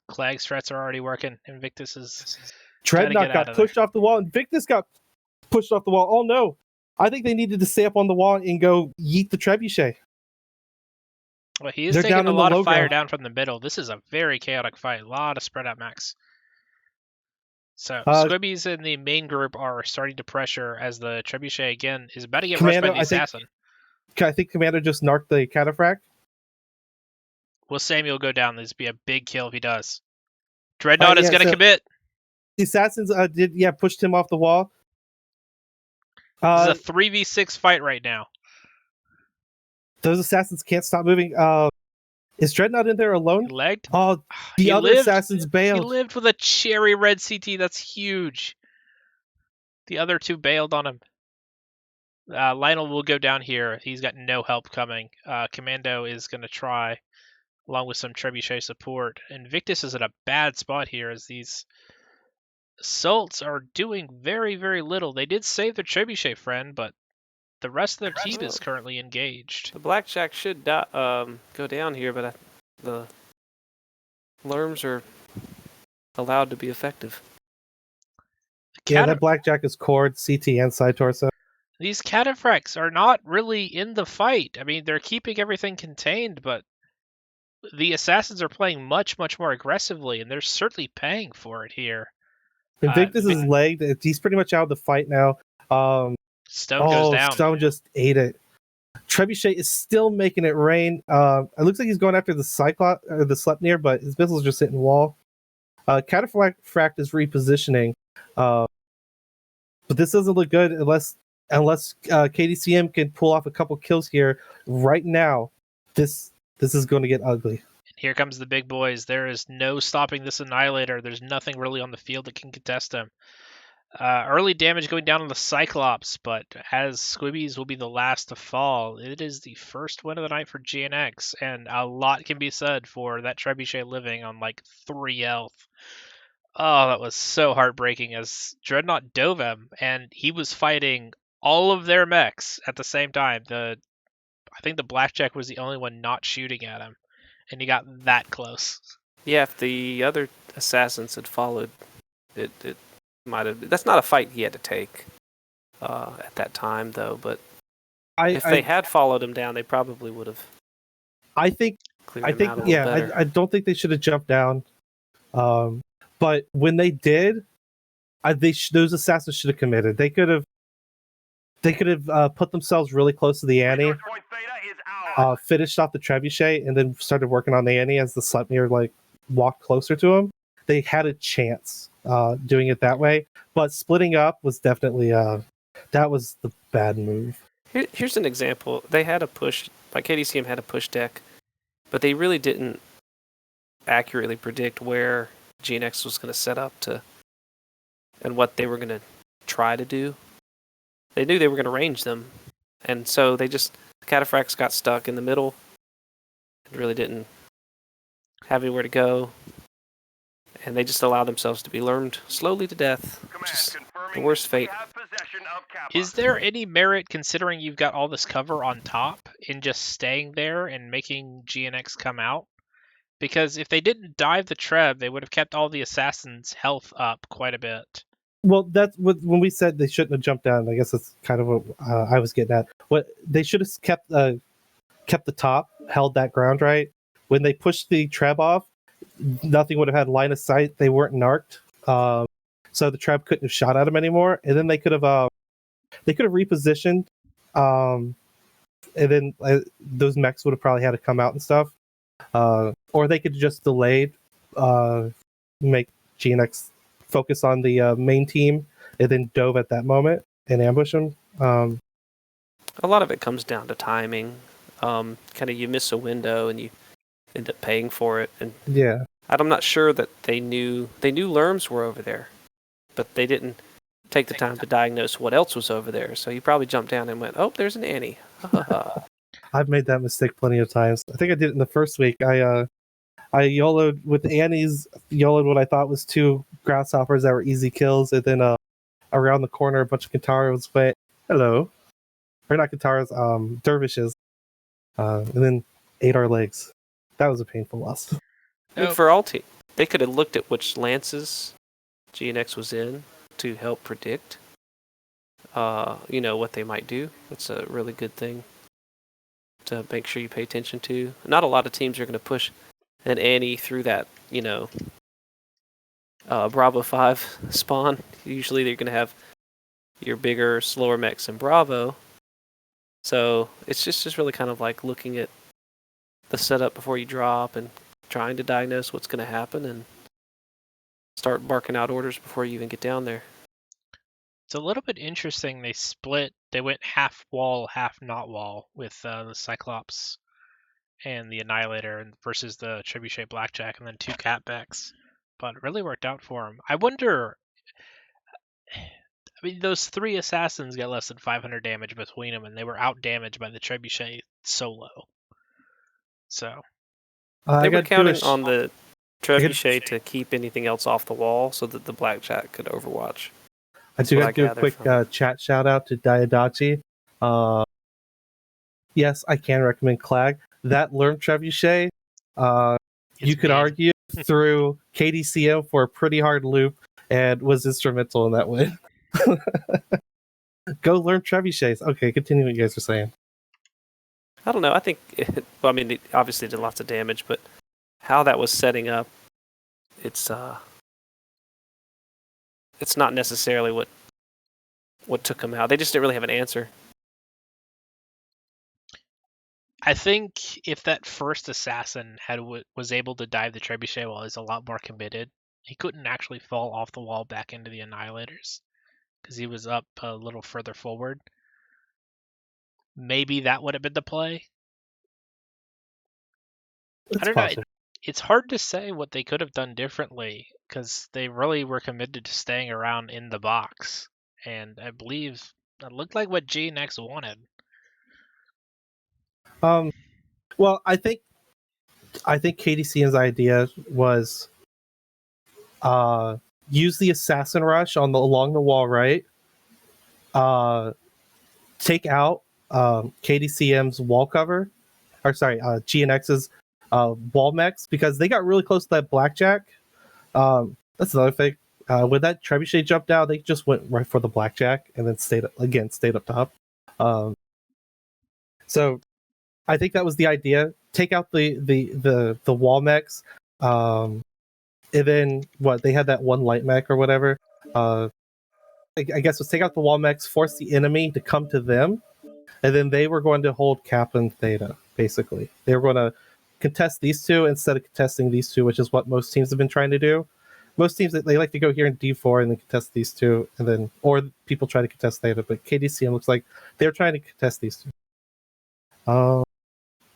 Clag strats are already working. Invictus is... Dreadnought got pushed off the wall. Invictus got pushed off the wall. Oh no! I think they needed to stay up on the wall and go yeet the trebuchet. Well, he is taking a lot of fire down from the middle. This is a very chaotic fight. A lot of spread out mechs. So Squibbies in the main group are starting to pressure as the trebuchet again is about to get rushed by the assassin. I think Commander just narked the Cataphract. Will Samuel go down? This would be a big kill if he does. Dreadnought is going to commit. The assassins pushed him off the wall. This is a 3v6 fight right now. Those assassins can't stop moving. Is Dreadnought in there alone? He legged. Oh, the He other lived. assassins He bailed. lived with a cherry red CT. That's huge. The other two bailed on him. Lionel will go down here. He's got no help coming. Commando is going to try, along with some trebuchet support. Invictus is in a bad spot here as these assaults are doing very, very little. They did save their trebuchet friend, but the rest of their team is currently engaged. The Blackjack should go down here, but the Lerms are allowed to be effective. Yeah, that Blackjack is cord, CT, and side torso. These cataphracts are not really in the fight. I mean, they're keeping everything contained, but the assassins are playing much, much more aggressively, and they're certainly paying for it here. Invictus is legged. He's pretty much out of the fight now. Stone goes down. Stone just ate it. Trebuchet is still making it rain. It looks like he's going after the Cyclops or the Sleipnir, but his missiles just hitting wall. Cataphract is repositioning, but this doesn't look good unless KDCM can pull off a couple kills here right now. This is going to get ugly. Here comes the big boys. There is no stopping this Annihilator. There's nothing really on the field that can contest him. Early damage going down on the Cyclops, but as Squibbies will be the last to fall, it is the first win of the night for GNX, and a lot can be said for that Trebuchet living on like 3 health. Oh, that was so heartbreaking as Dreadnought dove him, and he was fighting all of their mechs at the same time. I think the Blackjack was the only one not shooting at him, and he got that close. Yeah, if the other assassins had followed, it might have. That's not a fight he had to take at that time, though. But if they had followed him down, they probably would have. I think. Yeah, I don't think they should have jumped down. But when they did, those assassins should have committed. They could have put themselves really close to the Annie, finished off the Trebuchet, and then started working on the Annie as the Sleipnir walked closer to him. They had a chance doing it that way, but splitting up was definitely that was the bad move. Here's an example. They had a push, KDCM had a push deck, but they really didn't accurately predict where GNX was going to set up and what they were going to try to do. They knew they were going to range them, and so the Cataphracts got stuck in the middle and really didn't have anywhere to go. And they just allow themselves to be learned slowly to death, which is the worst fate. Is there any merit, considering you've got all this cover on top, in just staying there and making GNX come out? Because if they didn't dive the Treb, they would have kept all the assassins' health up quite a bit. Well, that's when we said they shouldn't have jumped down. I guess that's kind of what I was getting at. What they should have kept the top, held that ground right. When they pushed the Treb off, nothing would have had line of sight. They weren't narked, so the Treb couldn't have shot at them anymore. And then they could have repositioned, and then those mechs would have probably had to come out and stuff, or they could just delayed, make GNX focus on the main team, and then dove at that moment and ambush them. A lot of it comes down to timing. Kind of you miss a window and you end up paying for it. And yeah, I'm not sure that they knew Lerms were over there, but they didn't take the time to diagnose what else was over there. So he probably jumped down and went, "Oh, there's an Annie." I've made that mistake plenty of times. I think I did it in the first week. I YOLO'd with the Annies, YOLO'd what I thought was 2 Grasshoppers that were easy kills, and then around the corner a bunch of Kataras went, "Hello." Or not Kataras, Dervishes. And then ate our legs. That was a painful loss. For all team, they could have looked at which lances GNX was in to help predict, what they might do. That's a really good thing to make sure you pay attention to. Not a lot of teams are going to push an Annie through that, Bravo 5 spawn. Usually they're going to have your bigger, slower mechs in Bravo. So it's just really kind of like looking at the setup before you drop and trying to diagnose what's going to happen and start barking out orders before you even get down there. It's a little bit interesting. They split. They went half wall, half not wall with the Cyclops and the Annihilator versus the Trebuchet Blackjack, and then 2 Catbacks. But it really worked out for him. I wonder. I mean, those 3 assassins get less than 500 damage between them, and they were out damaged by the Trebuchet solo. So They were got counting on the Trebuchet to keep anything else off the wall so that the Blackjack could overwatch. I do got to do a quick chat shout out to Diadachi. Yes, I can recommend Clag. That learned Trebuchet, you could argue, through KDCM for a pretty hard loop and was instrumental in that win. Go learn Trebuchets. Okay, continue what you guys are saying. I don't know. I think, it obviously did lots of damage, but how that was setting up, it's not necessarily what took them out. They just didn't really have an answer. I think if that first assassin was able to dive the Trebuchet while he's a lot more committed, he couldn't actually fall off the wall back into the Annihilators because he was up a little further forward. Maybe that would have been the play. I don't know. It's hard to say what they could have done differently because they really were committed to staying around in the box. And I believe it looked like what GNX wanted. Well, I think KDCM's idea was use the assassin rush along the wall, right? Take out KDCM's wall cover, or sorry, GNX's wall mechs, because they got really close to that Blackjack. That's another thing. When that Trebuchet jumped out, they just went right for the Blackjack and then stayed up top. So I think that was the idea. Take out the wall mechs, and then they had that one light mech or whatever. I guess was take out the wall mechs, force the enemy to come to them, and then they were going to hold Kaplan Theta. Basically, they were going to contest these two instead of contesting these two, which is what most teams have been trying to do. Most teams, they like to go here in D4 and then contest these two, and then or people try to contest Theta. But KDCM looks like they're trying to contest these two.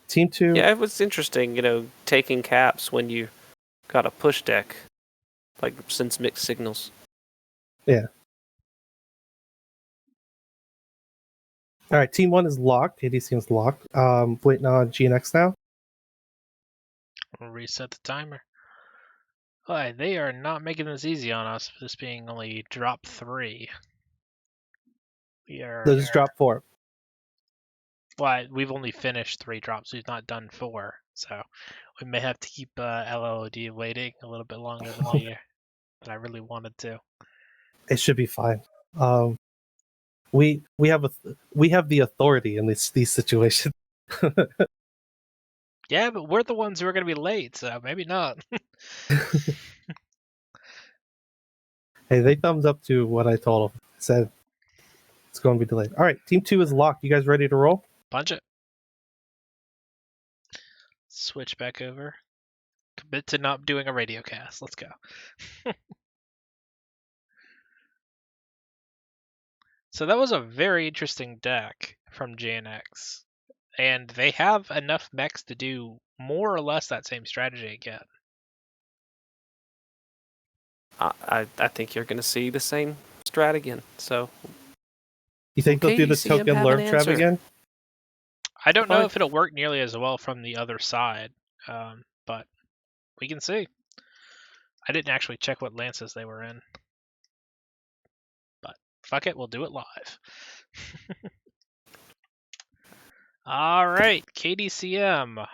Team 2. Yeah, it was interesting, taking caps when you got a push deck, like sends mixed signals. Yeah. All right, Team 1 is locked. KDCM's locked. Waiting on GNX now. We'll reset the timer. Boy, they are not making this easy on us, this being only drop 3. They'll just drop 4. Well, we've only finished 3 drops. We've not done 4, so we may have to keep LOD waiting a little bit longer than I really wanted to. It should be fine. We have the authority in these situations. Yeah, but we're the ones who are going to be late, so maybe not. Hey, they thumbs up to what I told them. I said it's going to be delayed. All right, Team 2 is locked. You guys ready to roll? Punch it. Switch back over. Commit to not doing a radio cast. Let's go. So that was a very interesting deck from GNX. And they have enough mechs to do more or less that same strategy again. I think you're going to see the same strat again. So, you think they'll do the token lurk trap again? I don't know if it'll work nearly as well from the other side, but we can see. I didn't actually check what lances they were in. But fuck it, we'll do it live. All right, KDCM.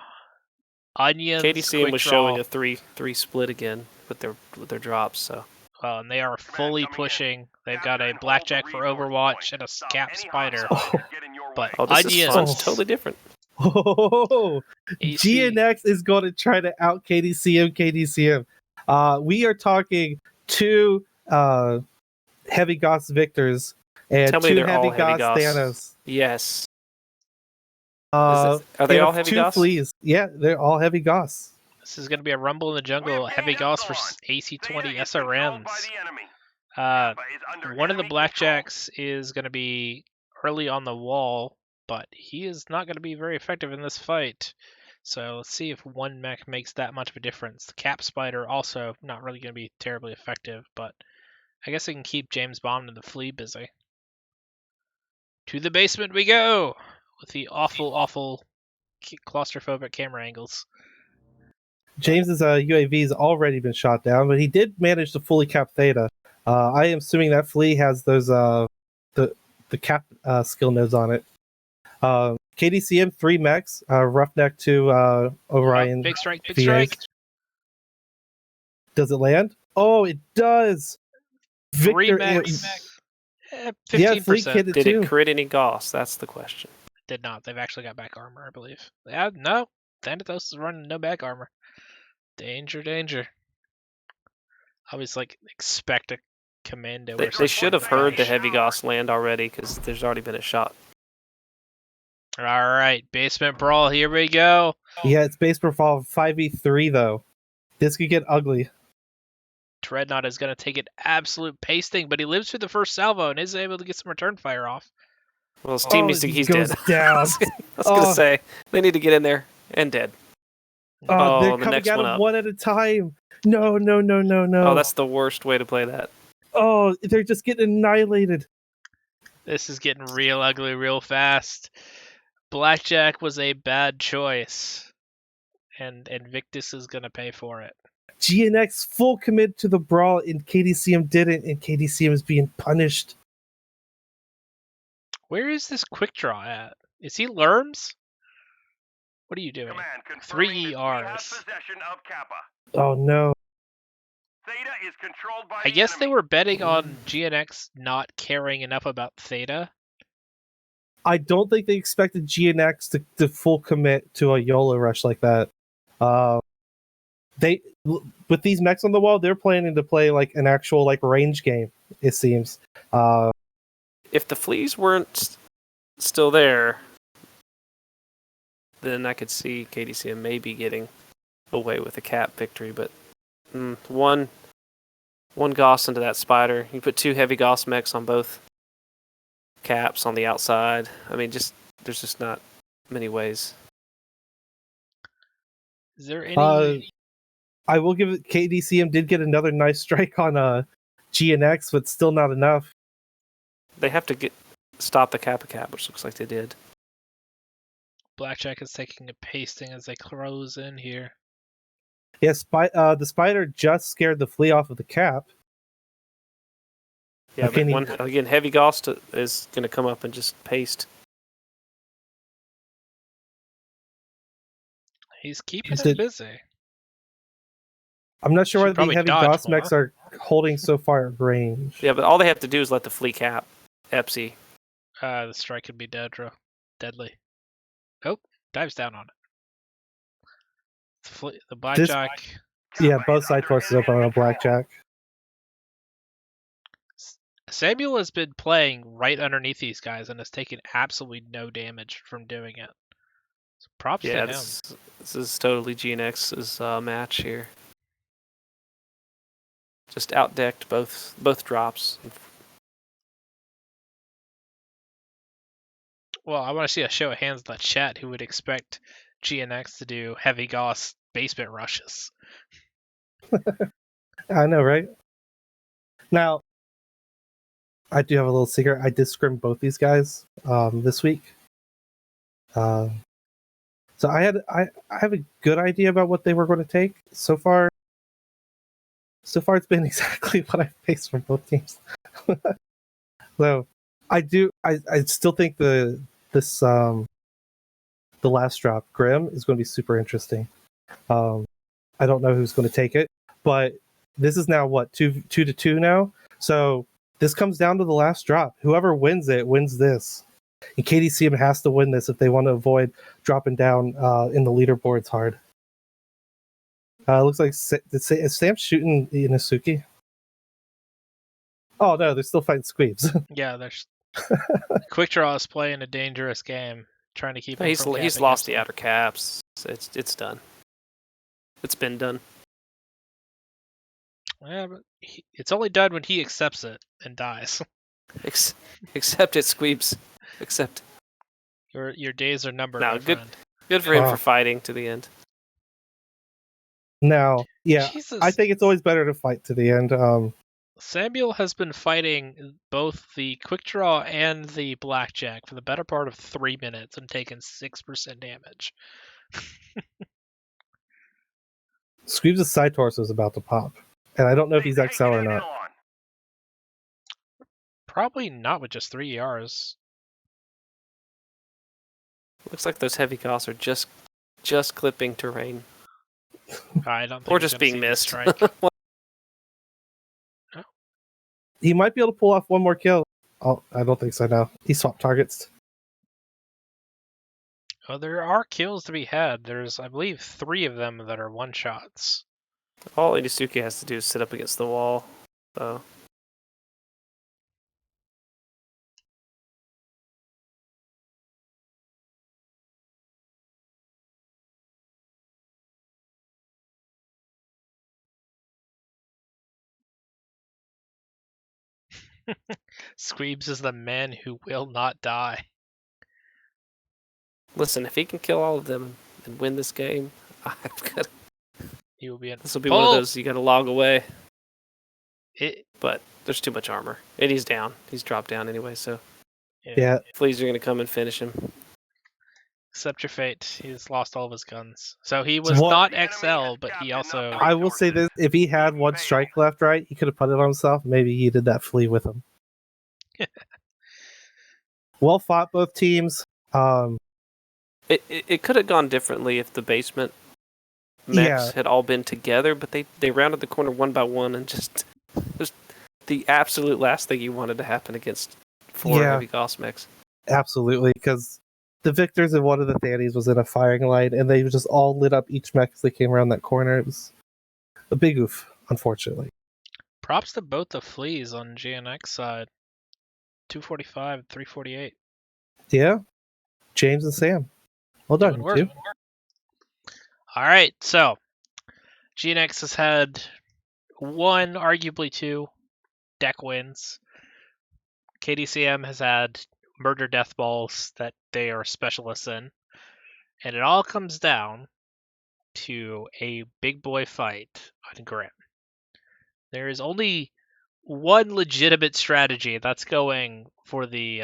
Onions. KDCM was showing a 3-3 split again with their drops. So. Well, and they are fully pushing. They've got a Blackjack for Overwatch and a Cap Spider. But this one's totally different. Oh, GNX is going to try to out KDCM. We are talking 2 Heavy Goss Victors and 2 Heavy Goss Thanos. Yes. Are they all Heavy 2 Goss? Fleas. Yeah, they're all Heavy Goss. This is going to be a Rumble in the Jungle Heavy Goss for AC20 SRMs. Uh, Kappa is under one of the enemy control. blackjacks is going to be early on the wall, but he is not going to be very effective in this fight. So let's see if one mech makes that much of a difference. The Cap Spider also not really going to be terribly effective, but I guess I can keep James Bond and the Flea busy. To the basement we go! With the awful claustrophobic camera angles. James's UAV has already been shot down, but he did manage to fully cap Theta. I am assuming that Flea has those the cap skill nodes on it. KDCM 3 mechs, Roughneck 2 Orion. Big strike, big VAs. strike! Does it land? Oh, it does! 3 Victor, mechs. 15%. yeah, Flea hit it Did too. it crit any Gauss? That's the question. Did not. They've actually got back armor, I believe. Yeah, no. Thanatos is running no back armor. Danger, danger. I always expect a commando. They should have heard the heavy Gauss land already because there's already been a shot. All right, basement brawl. Here we go. Yeah, it's base profile 5v3 though. This could get ugly. Dreadnought is going to take an absolute pasting, but he lives through the first salvo and is able to get some return fire off. Well, his team needs to. He He's goes dead. down. I was gonna say they need to get in there and dead. Oh, they're the coming next at one him up. one at a time. No. Oh, that's the worst way to play that. Oh, they're just getting annihilated. This is getting real ugly real fast. Blackjack was a bad choice, and Invictus is going to pay for it. GNX full commit to the brawl, and KDCM didn't, and KDCM is being punished. Where is this quick draw at? Is he Lerms? What are you doing? Command Three confirming that we have ERs. possession of Kappa. Oh no. Theta is controlled by I the guess they enemy. were betting on GNX not caring enough about Theta. I don't think they expected GNX to full commit to a YOLO rush like that. They with these mechs on the wall, they're planning to play an actual range game. It seems. If the fleas weren't still there, then I could see KDCM maybe getting away with a cap victory. But one Gauss into that spider. You put 2 heavy Gauss mechs on both caps on the outside. I mean, there's just not many ways. Is there any? I will give it. KDCM did get another nice strike on GNX, but still not enough. They have to stop the Kappa cap, which looks like they did. Blackjack is taking a pasting as they close in here. Yes, the spider just scared the flea off of the cap. Yeah, Okay, but again, heavy Gauss is going to come up and just paste. He's keeping it busy. I'm not sure why Should the probably heavy dodge Gauss mechs are holding so far at range. Yeah, but all they have to do is let the flea cap Epsi. The strike could be deadly. Oh, dives down on it. The blackjack. Yeah, both side forces open on a blackjack. Samuel has been playing right underneath these guys and has taken absolutely no damage from doing it. So props to him. This is totally GNX's match here. Just outdecked both drops. Well, I want to see a show of hands in the chat who would expect GNX to do heavy Gauss basement rushes. I know, right? Now, I do have a little secret. I did scrim both these guys this week. So I have a good idea about what they were going to take. So far it's been exactly what I've faced from both teams. So I still think the last drop, Grim, is going to be super interesting. I don't know who's going to take it, but this is now what, 2-2 now? So this comes down to the last drop. Whoever wins it wins this. And KDCM has to win this if they want to avoid dropping down in the leaderboards hard. Looks like is Sam shooting Inosuke? Oh no, they're still fighting Squeebs. Yeah, there's Quick Draw is playing a dangerous game, trying to keep. He's lost the outer caps. It's done. It's been done. Yeah, but it's only done when he accepts it and dies. Accept it, Squeebs. Accept. Your days are numbered, No, my good. friend. Good for him Wow. for fighting to the end. Now, yeah, Jesus. I think it's always better to fight to the end. Samuel has been fighting both the quick draw and the blackjack for the better part of 3 minutes and taken 6% damage. Squeebs' side torso is about to pop, and I don't know if he's Hey, XL get or in not. on. Probably not with just 3 ERs. Looks like those heavy costs are just clipping terrain, I don't think or he's just gonna being see the missed. strike. He might be able to pull off one more kill. Oh, I don't think so now. He swapped targets. Oh, there are kills to be had. There's, I believe, 3 of them that are one-shots. All Inosuke has to do is sit up against the wall. So Squeebs is the man who will not die. listen, if he can kill all of them and win this game, He will be in. this will be one of those you got to log away. But there's too much armor, and he's down. He's dropped down anyway. So Yeah, fleas are gonna come and finish him. Accept your fate. He's lost all of his guns. So he was What- not The enemy XL, has but he captured also. enough I will say this: if he had one strike left, right, he could have put it on himself. Maybe he did that flea with him. Well fought, both teams. It could have gone differently if the basement mechs had all been together, but they rounded the corner one by one and just the absolute last thing you wanted to happen against 4 Yeah. heavy Gauss mechs. Absolutely, because the victors of one of the Thannies was in a firing line, and they just all lit up each mech as they came around that corner. It was a big oof, unfortunately. Props to both the fleas on GNX side. 245, 348. Yeah, James and Sam. Well done, Doing you work. two. All right, so GNX has had 1, arguably 2 deck wins. KDCM has had murder death balls that they are specialists in. And it all comes down to a big boy fight on Grim. There is only one legitimate strategy that's going for the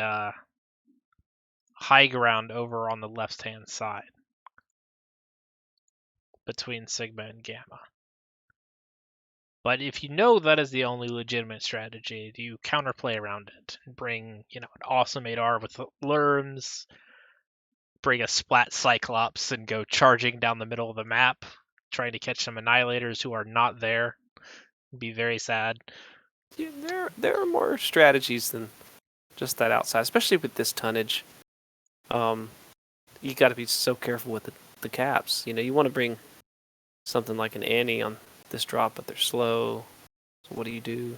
high ground over on the left-hand side between Sigma and Gamma. But if you know that is the only legitimate strategy, you counterplay around it and bring, an awesome 8R with Lerms, bring a Splat Cyclops and go charging down the middle of the map, trying to catch some Annihilators who are not there. It'd be very sad. Yeah, there are more strategies than just that outside, especially with this tonnage. You got to be so careful with the caps. You want to bring something like an Annie on this drop, but they're slow. So what do you do?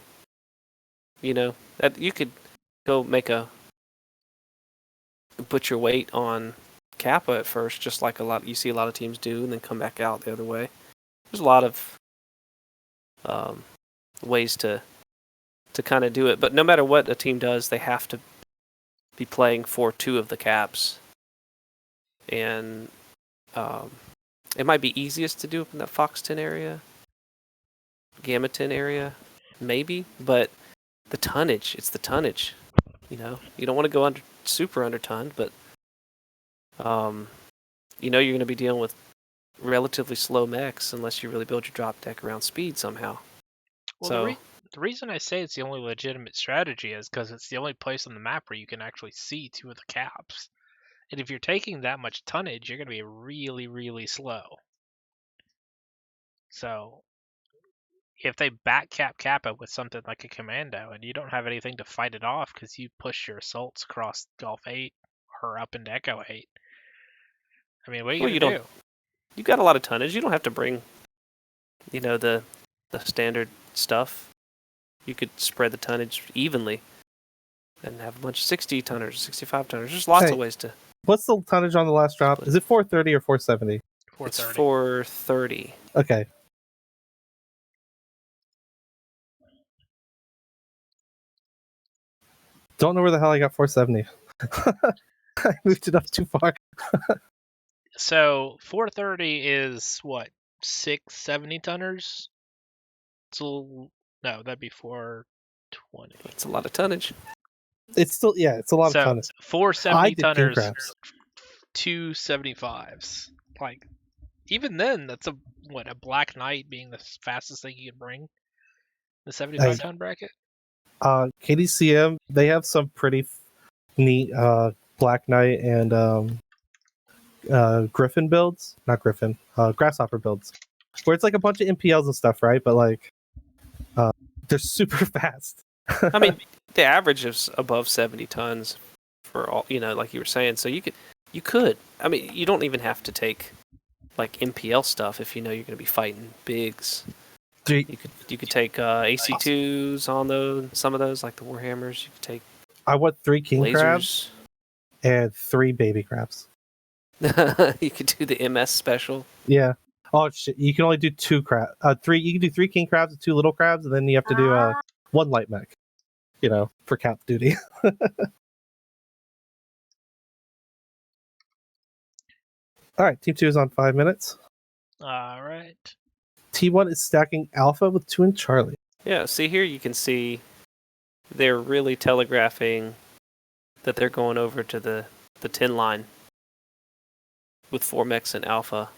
That you could go put your weight on Kappa at first, just like you see a lot of teams do, and then come back out the other way. There's a lot of ways to kind of do it, but no matter what a team does, they have to be playing for 2 of the caps, and it might be easiest to do up in that Fox 10 area, Gamma 10 area, maybe, but the tonnage, it's the tonnage. You don't want to go super under ton, but you're going to be dealing with relatively slow mechs unless you really build your drop deck around speed somehow. Well, So the reason I say it's the only legitimate strategy is because it's the only place on the map where you can actually see 2 of the caps. And if you're taking that much tonnage, you're going to be really, really slow. So if they back cap Kappa with something like a commando and you don't have anything to fight it off because you push your assaults across Gulf 8 or up into Echo 8, I mean, what are you going to do? You got a lot of tonnage. You don't have to bring, the standard stuff. You could spread the tonnage evenly and have a bunch of 60 tonners, 65 tonners. There's lots of ways to. What's the tonnage on the last drop? Is it 430 or 470? 430. It's 430. Okay. Don't know where the hell I got 470. I moved it up too far. So 430 is what, 670 tonners? So no, that'd be 420. It's a lot of tonnage. It's still, yeah, it's a lot of So tonnage. 470 I did king tonners, crabs. 275s. Like, even then, that's a Black Knight being the fastest thing you can bring. The 75-ton bracket. KDCM, they have some pretty neat Black Knight and Griffin builds. Not Griffin, Grasshopper builds. Where it's like a bunch of MPLs and stuff, right? But like, they're super fast. I mean, the average is above 70 tons for all, like you were saying. So you could. I mean, you don't even have to take like MPL stuff if you know you're going to be fighting bigs. You could take AC2s on those, some of those, like the Warhammers. You could take I want 3 king crabs lasers. and 3 baby crabs. You could do the MS special. Yeah. Oh shit! You can only do 2 crab. 3. You can do 3 king crabs and 2 little crabs, and then you have to do 1 light mech. For cap duty. All right, Team 2 is on 5 minutes. All right. T1 is stacking Alpha with 2 and Charlie. Yeah, see here you can see they're really telegraphing that they're going over to the 10 line with 4 mechs and Alpha.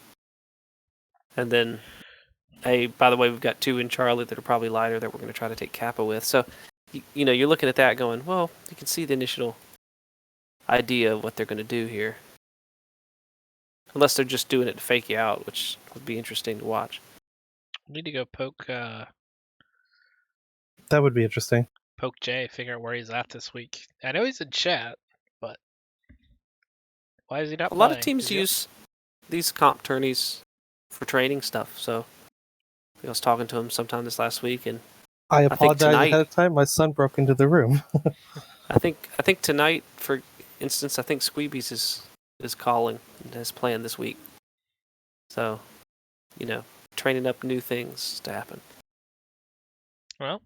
And then, by the way, we've got 2 in Charlie that are probably lighter that we're going to try to take Kappa with. So, you're looking at that going, well, you can see the initial idea of what they're going to do here. Unless they're just doing it to fake you out, which would be interesting to watch. We need to go poke That would be interesting. Jay, figure out where he's at this week. I know he's in chat, but why is he not A lot of playing? teams use these comp tourneys for training stuff, so I was talking to him sometime this last week, and I apologize tonight- ahead of time. My son broke into the room. I think tonight, for instance, I think Squeebies is calling and is playing this week. So, training up new things to happen. Well,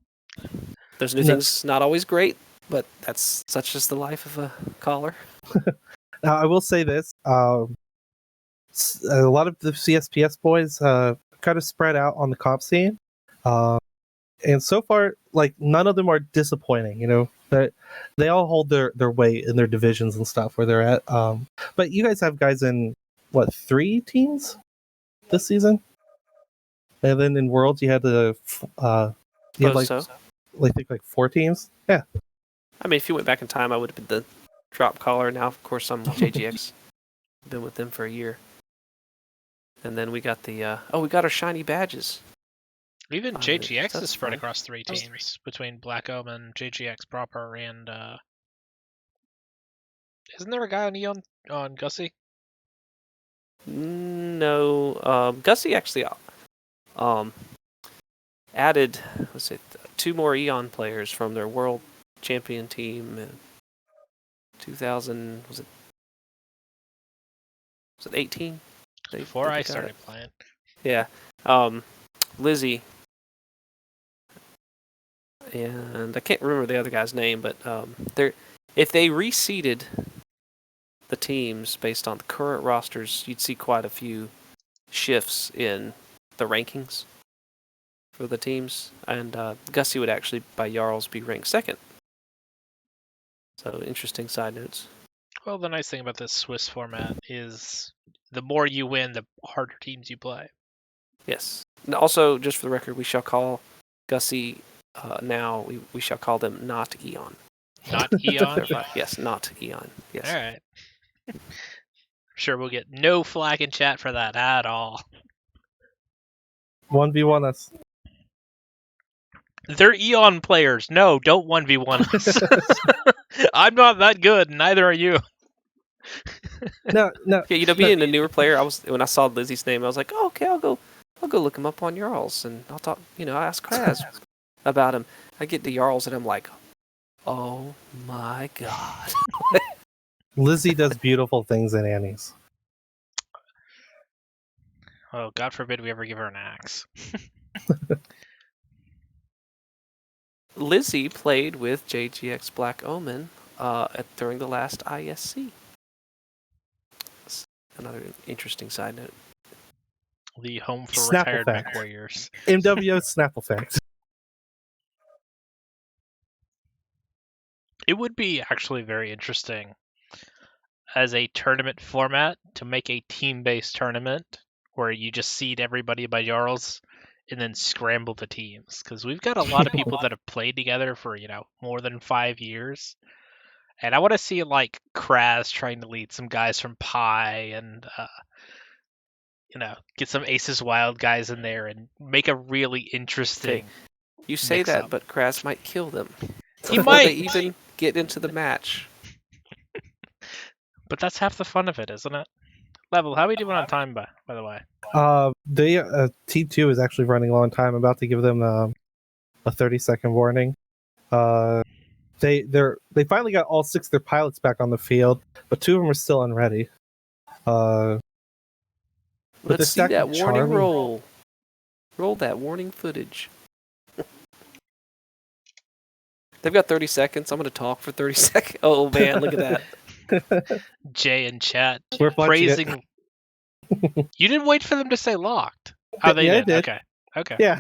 those new things not always great, but that's such is the life of a caller. Now, I will say this: a lot of the CSPS boys kind of spread out on the comp scene, and so far, like none of them are disappointing. That they all hold their weight in their divisions and stuff where they're at. But you guys have guys in what 3 teams this season, and then in Worlds you had the you had So. I think like 4 teams. Yeah. I mean, if you went back in time, I would have been the drop caller. Now, of course, I'm with JGX. Been with them for a year. And then we got we got our shiny badges. even JGX that's is spread fine. across 3 teams between Black Omen, JGX proper, and isn't there a guy on Eon on Gussie? No, Gussie actually added, 2 more Eon players from their world champion team in 2000. Was it 18? Before I started playing. Yeah. Lizzie. And I can't remember the other guy's name, but if they reseeded the teams based on the current rosters, you'd see quite a few shifts in the rankings for the teams. And Gussie would actually, by Jarls, be ranked 2nd. So, interesting side notes. Well, the nice thing about this Swiss format is the more you win, the harder teams you play. Yes. And also, just for the record, we shall call Gussie now, we shall call them not Eon. Not Eon? Yes, not Eon. Yes. All right. Sure, we'll get no flag in chat for that at all. 1v1 us. They're Eon players. No, don't 1v1 us. I'm not that good, neither are you. No. Yeah, being a newer player, when I saw Lizzie's name, I was like, oh, okay, I'll go look him up on Jarls, and I'll talk. I ask Kraz about him. I get to Jarls, and I'm like, oh my god. Lizzie does beautiful things in Annie's. Oh, God forbid we ever give her an axe. Lizzie played with JGX Black Omen during the last ISC. That's another interesting side note. The home for Snap retired effect. mech warriors. MWO snap effect. It would be actually very interesting as a tournament format to make a team-based tournament where you just seed everybody by Jarls and then scramble the teams. Because we've got a lot of people that have played together for, more than 5 years. And I want to see, like, Kraz trying to lead some guys from Pi and, get some Aces Wild guys in there and make a really interesting You say that, mix-up. but Kraz might kill them He before might! they even get into the match. But that's half the fun of it, isn't it? Level, how are we doing on time, by the way? They T2 is actually running a long time. I'm about to give them a 30-second warning. They finally got all 6 of their pilots back on the field, but 2 of them are still unready. But Let's see stack that of warning Charlie- roll. Roll that warning footage. They've got 30 seconds. I'm going to talk for 30 seconds. Oh, man, look at that. Jay in chat We're watching it. praising. You didn't wait for them to say locked. Oh, they Yeah, I did. did. Okay. Yeah.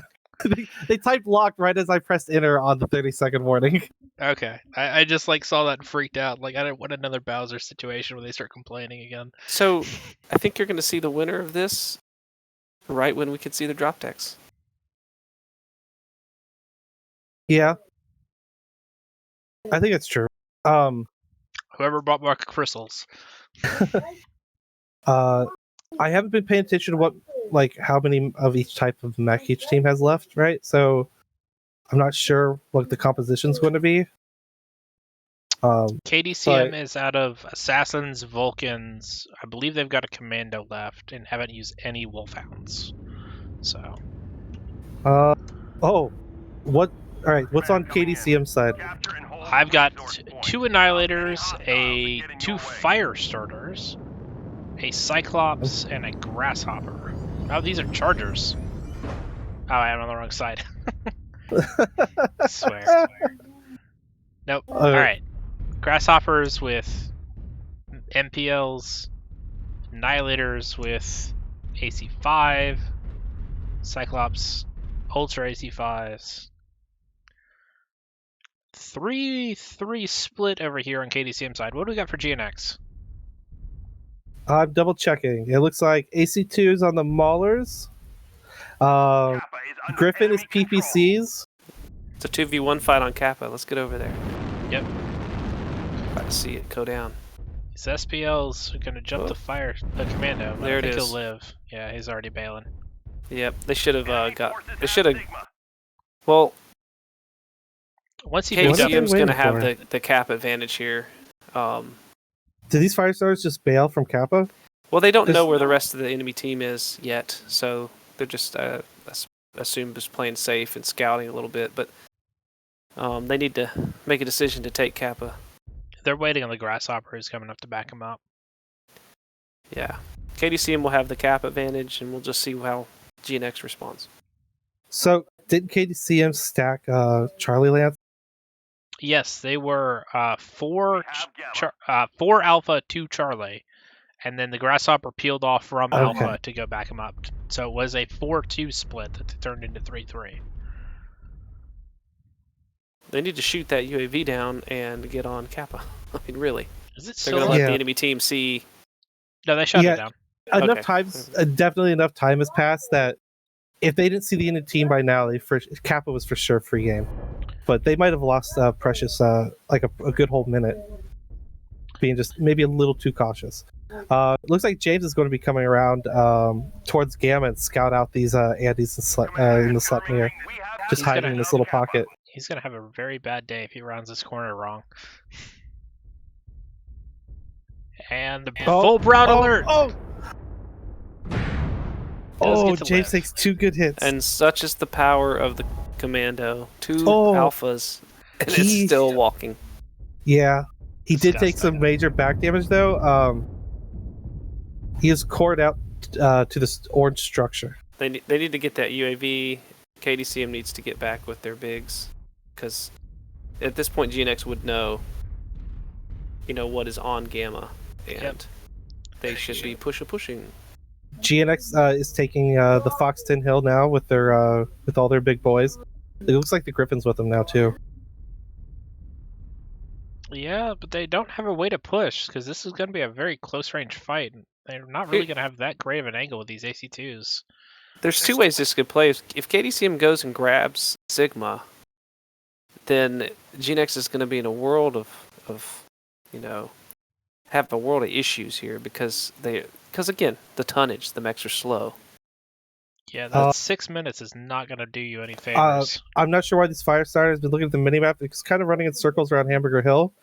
They typed locked right as I pressed enter on the 30-second warning. Okay. I just saw that and freaked out. Like, I didn't want another Bowser situation where they start complaining again. So, I think you're going to see the winner of this right when we can see the drop decks. Yeah. I think it's true. Whoever bought more crystals. I haven't been paying attention to how many of each type of mech each team has left, right? So I'm not sure what the composition's going to be. KDCM is out of Assassins, Vulcans. I believe they've got a Commando left and haven't used any Wolfhounds. So. What? All right, what's on KDCM side? Capture and hold I've got source point. 2 Annihilators, Getting 2 your way. Fire Starters, a Cyclops, and a Grasshopper. Oh, these are Chargers. Oh, I'm on the wrong side. I swear. Nope. Alright. Grasshoppers with MPLs, Annihilators with AC5, Cyclops, Ultra AC5s. 3-3 split over here on KDCM side. What do we got for GNX? I'm double checking. It looks like AC2 is on the Maulers. Kappa is under Griffin is enemy control. PPCs. It's a 2v1 fight on Kappa. Let's get over there. Yep. About to see it go down. These SPLs are gonna jump the commando. But There I it think is. he'll live. Yeah, he's already bailing. Yep, they should have Enemy got. forces They at should have. Sigma. Well, Once he beat up, KDCM's going to waiting have for? the cap advantage here. Did these fire stars just bail from Kappa? Well, they don't know Just- where the rest of the enemy team is yet, so they're just assume just playing safe and scouting a little bit. But they need to make a decision to take Kappa. they're waiting on the Grasshopper who's coming up to back him up. Yeah, KDCM will have the cap advantage, and we'll just see how GNX responds. So did KDCM stack Charlie Lance? Yes, they were 4 We have Gamma. 4 Alpha, 2 Charlie, and then the Grasshopper peeled off from Okay. Alpha to go back him up. So it was a 4-2 split that turned into 3-3. They need to shoot that UAV down and get on Kappa. I mean, really, Is it they're still? going to let Yeah. the enemy team see. No, they shut Yeah. it down. Enough Okay. times, definitely enough time has passed that if they didn't see the enemy team by now, Kappa was for sure free game. But they might have lost precious a good whole minute, being just maybe a little too cautious. Looks like James is going to be coming around towards Gamma and scout out these Andes in the Slepmere, We have just He's hiding gonna- in this little Kappa. pocket. He's gonna have a very bad day if he rounds this corner wrong. And the full brown alert. Oh, Does get to James live. takes 2 good hits. And such is the power of the commando. 2 Oh. alphas, and He- it's still walking. Yeah, he did take Disgusting. some major back damage though. He is cored out to this orange structure. They need to get that UAV. KDCM needs to get back with their bigs. because at this point GNX would know, what is on Gamma, and they should be pushing. GNX is taking the Foxton Hill now with their with all their big boys. It looks like the Griffin's with them now too. Yeah, but they don't have a way to push because this is going to be a very close range fight. They're not really going to have that great of an angle with these AC2s. There's two ways this could play. If KDCM goes and grabs Sigma, then GNX is going to be in a world of have a world of issues here because again, the tonnage, the mechs are slow. Yeah, that 6 minutes is not going to do you any favors. I'm not sure why this Firestarter has been looking at the minimap. It's kind of running in circles around Hamburger Hill.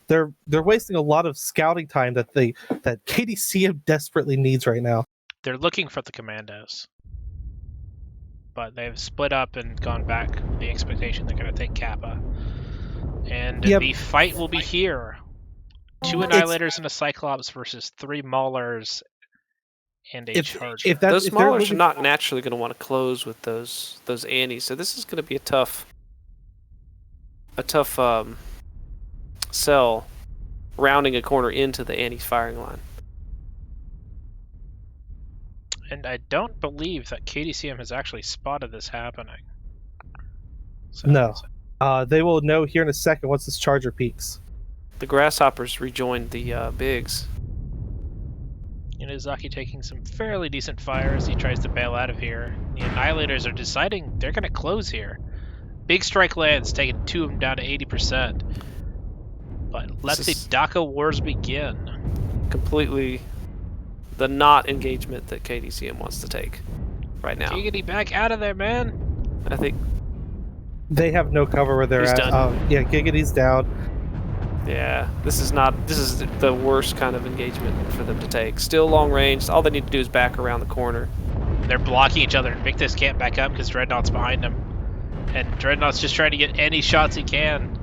They're wasting a lot of scouting time that KDCM desperately needs right now. They're looking for the commandos, but they've split up and gone back with the expectation they're going to take Kappa. And the fight will be here. 2 Annihilators and a Cyclops versus 3 Maulers and a Charger. Those Maulers are not naturally going to want to close with those Annies, so this is going to be a tough cell rounding a corner into the Annie's firing line. And I don't believe that KDCM has actually spotted this happening. So, no. They will know here in a second once this Charger peaks. The Grasshoppers rejoined the Bigs. Inazaki taking some fairly decent fire as he tries to bail out of here. The Annihilators are deciding they're going to close here. Big strike lands, taking 2 of them down to 80%. But let the Daka Wars begin. Completely the not engagement that KDCM wants to take right now. Giggity, back out of there, man! I think they have no cover where they're at. Yeah, Giggity's down. Yeah, this is the worst kind of engagement for them to take. Still long range. All they need to do is back around the corner. They're blocking each other. Invictus can't back up because Dreadnought's behind him. And Dreadnought's just trying to get any shots he can.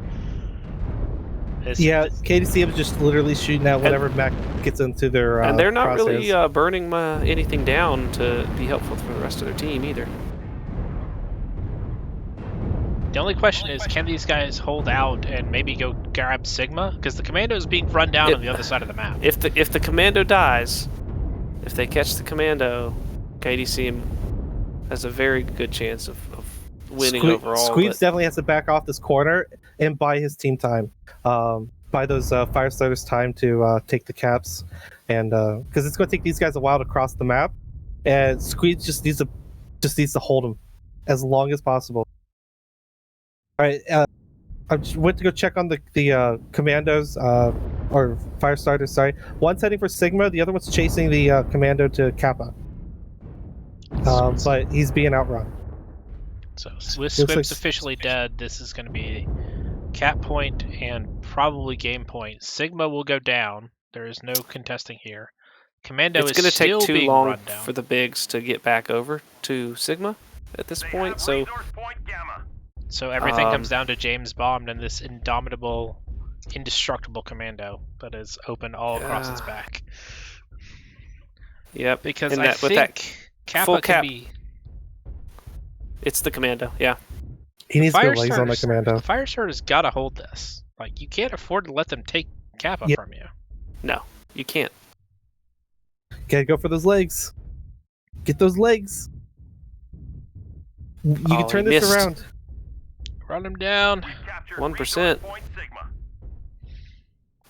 KDCM is just literally shooting at whatever mech gets into their and they're not crosshairs. really burning anything down to be helpful for the rest of their team either. The only question is, can these guys hold out and maybe go grab Sigma? Because the commando is being run down on the other side of the map. If the commando dies, if they catch the commando, KDCM has a very good chance of winning overall. Squeebs definitely has to back off this corner and buy his team time. Buy those Firestarters time to take the caps. And because it's going to take these guys a while to cross the map. And Squeebs just needs to hold them as long as possible. All right, I just went to go check on the commandos or Firestarters. Sorry, one's heading for Sigma, the other one's chasing the commando to Kappa. But he's being outrun. So with Squib's officially dead, this is going to be cap point and probably game point. Sigma will go down. There is no contesting here. Commando it's going to take too being long run down. for the Bigs to get back over to Sigma at this point. So everything comes down to James bombed and this indomitable, indestructible commando that is open all across its back. Yep. Because and I think Kappa can be... It's the commando, yeah. He needs to go laser on the commando. The Firestarter's got to hold this. Like, you can't afford to let them take Kappa from you. No, you can't. Gotta go for those legs. Get those legs. You can turn this around. Run him down. 1%.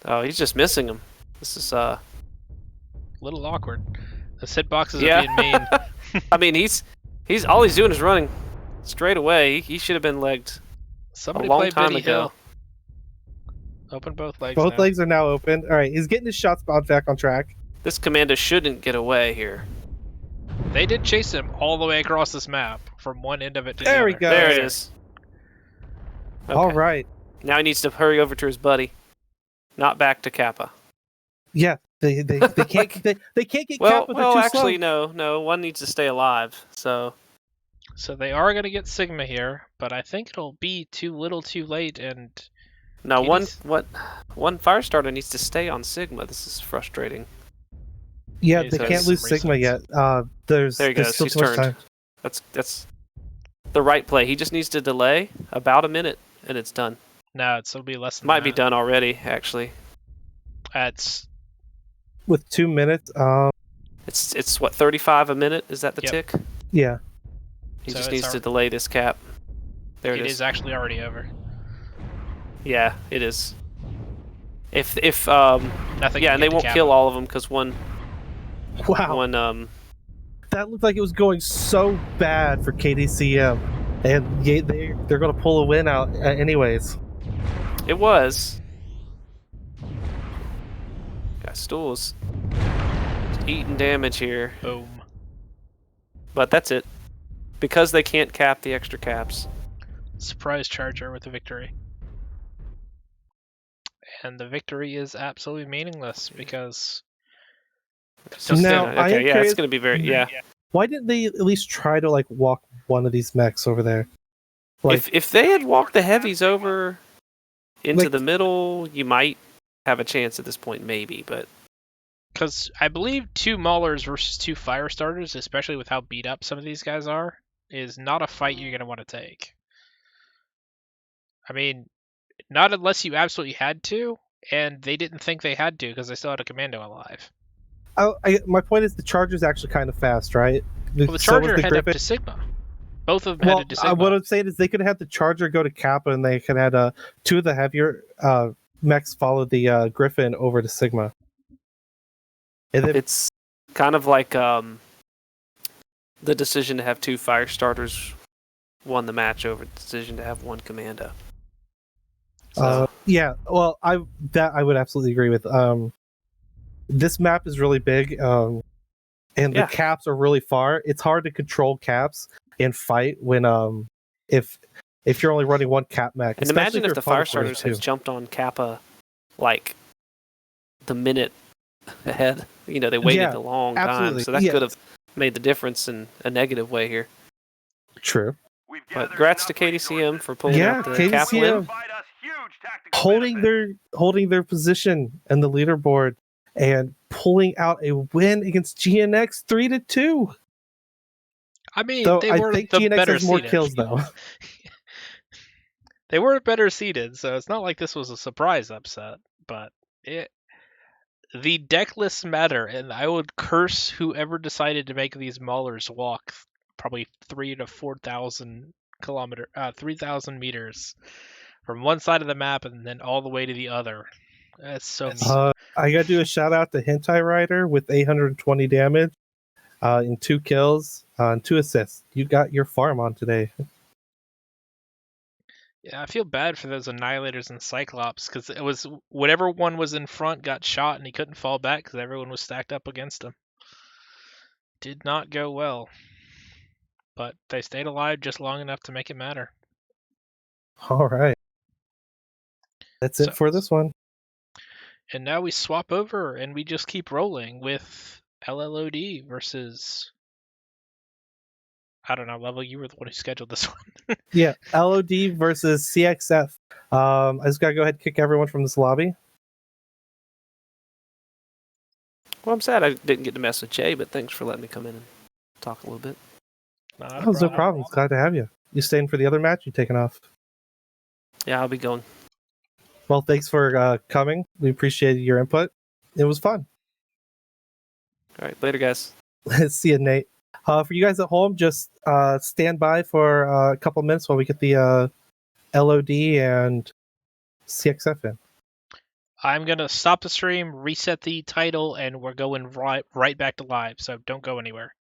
Oh, he's just missing him. This is a little awkward. The hitboxes are being mean. I mean, he's all he's doing is running straight away. He should have been legged Somebody a long play time Biddy ago. Hill. Open both legs. Both now. legs are now open. All right, he's getting his shots back on track. This commando shouldn't get away here. They did chase him all the way across this map from one end of it to the other. There we go. There it is. Okay. All right. Now he needs to hurry over to his buddy, not back to Kappa. Yeah, they can't they can't get Kappa. Well, actually, no. One needs to stay alive. So they are going to get Sigma here, but I think it'll be too little, too late, and no one Firestarter needs to stay on Sigma. This is frustrating. Yeah, they can't lose Sigma yet. There he goes. He's turned. Time. That's the right play. He just needs to delay about a minute and it's done. No, it'll be less than Might be that. done already, actually. It's With 2 minutes. It's what, 35 a minute? Is that the Yep. tick? Yeah. He So just it's needs to already- delay this cap. There it it is. is actually already over. Yeah, it is. If Nothing. yeah, can and they get to won't cap kill it. all of them because one That looked like it was going so bad for KDCM, and they're going to pull a win out anyways. It was. Got Stool's eating damage here, Boom. but that's it. Because they can't cap the extra caps. Surprise Charger with a victory. And the victory is absolutely meaningless because So Now, okay, I am yeah, curious- it's gonna be very Why didn't they at least try to walk one of these mechs over there? If they had walked the heavies over into Like- the middle, you might have a chance at this point, maybe. But because I believe 2 Maulers versus 2 fire starters, especially with how beat up some of these guys are, is not a fight you're going to want to take. I mean, not unless you absolutely had to, and they didn't think they had to because they still had a commando alive. My point is the Charger's actually kind of fast, right? Well, the So was Charger the headed up Griffin. to Sigma. Both of them Well, headed to Sigma. what I'm saying is they could have had the Charger go to Kappa, and they could have had 2 of the heavier mechs follow the Griffin over to Sigma. And then, it's kind of like the decision to have 2 fire starters won the match over the decision to have 1 commando. So yeah, well, I would absolutely agree with. This map is really big, and Yeah. the caps are really far. It's hard to control caps and fight when if you're only running 1 cap mech. and especially imagine if you're the fire public players, starters had jumped on Kappa like the minute ahead. You know, they waited Yeah, a long absolutely, time, so that yes. could have made the difference in a negative way here. True. We've But gathered grats to enough KDCM for pulling Yeah, out the cap KDCM. win. Provide us huge tactical holding benefit. their position in the leaderboard and pulling out a win against GNX 3-2. I mean, Though they I were think the GNX better has more seeded. kills though. They were better seeded, so it's not like this was a surprise upset. But the deck lists matter, and I would curse whoever decided to make these Maulers walk probably 3,000 to 4,000 3,000 meters from one side of the map and then all the way to the other. That's so mean. I gotta do a shout out to Hentai Rider with 820 damage, and 2 kills, and 2 assists. You got your farm on today. Yeah, I feel bad for those Annihilators and Cyclops because it was whatever one was in front got shot and he couldn't fall back because everyone was stacked up against him. Did not go well, but they stayed alive just long enough to make it matter. All right, that's So- it for this one. And now we swap over and we just keep rolling with LLOD versus. I don't know, Level, you were the one who scheduled this one. Yeah, LOD versus CXF. I just gotta go ahead and kick everyone from this lobby. Well, I'm sad I didn't get to mess with Jay, but thanks for letting me come in and talk a little bit. Not a Oh, no problem. Glad to have you. You staying for the other match? You taking off? Yeah, I'll be going. Well, thanks for coming. We appreciated your input. It was fun. All right, later, guys. See you, Nate. For you guys at home, just stand by for a couple minutes while we get the LOD and CXF in. I'm going to stop the stream, reset the title, and we're going right back to live, so don't go anywhere.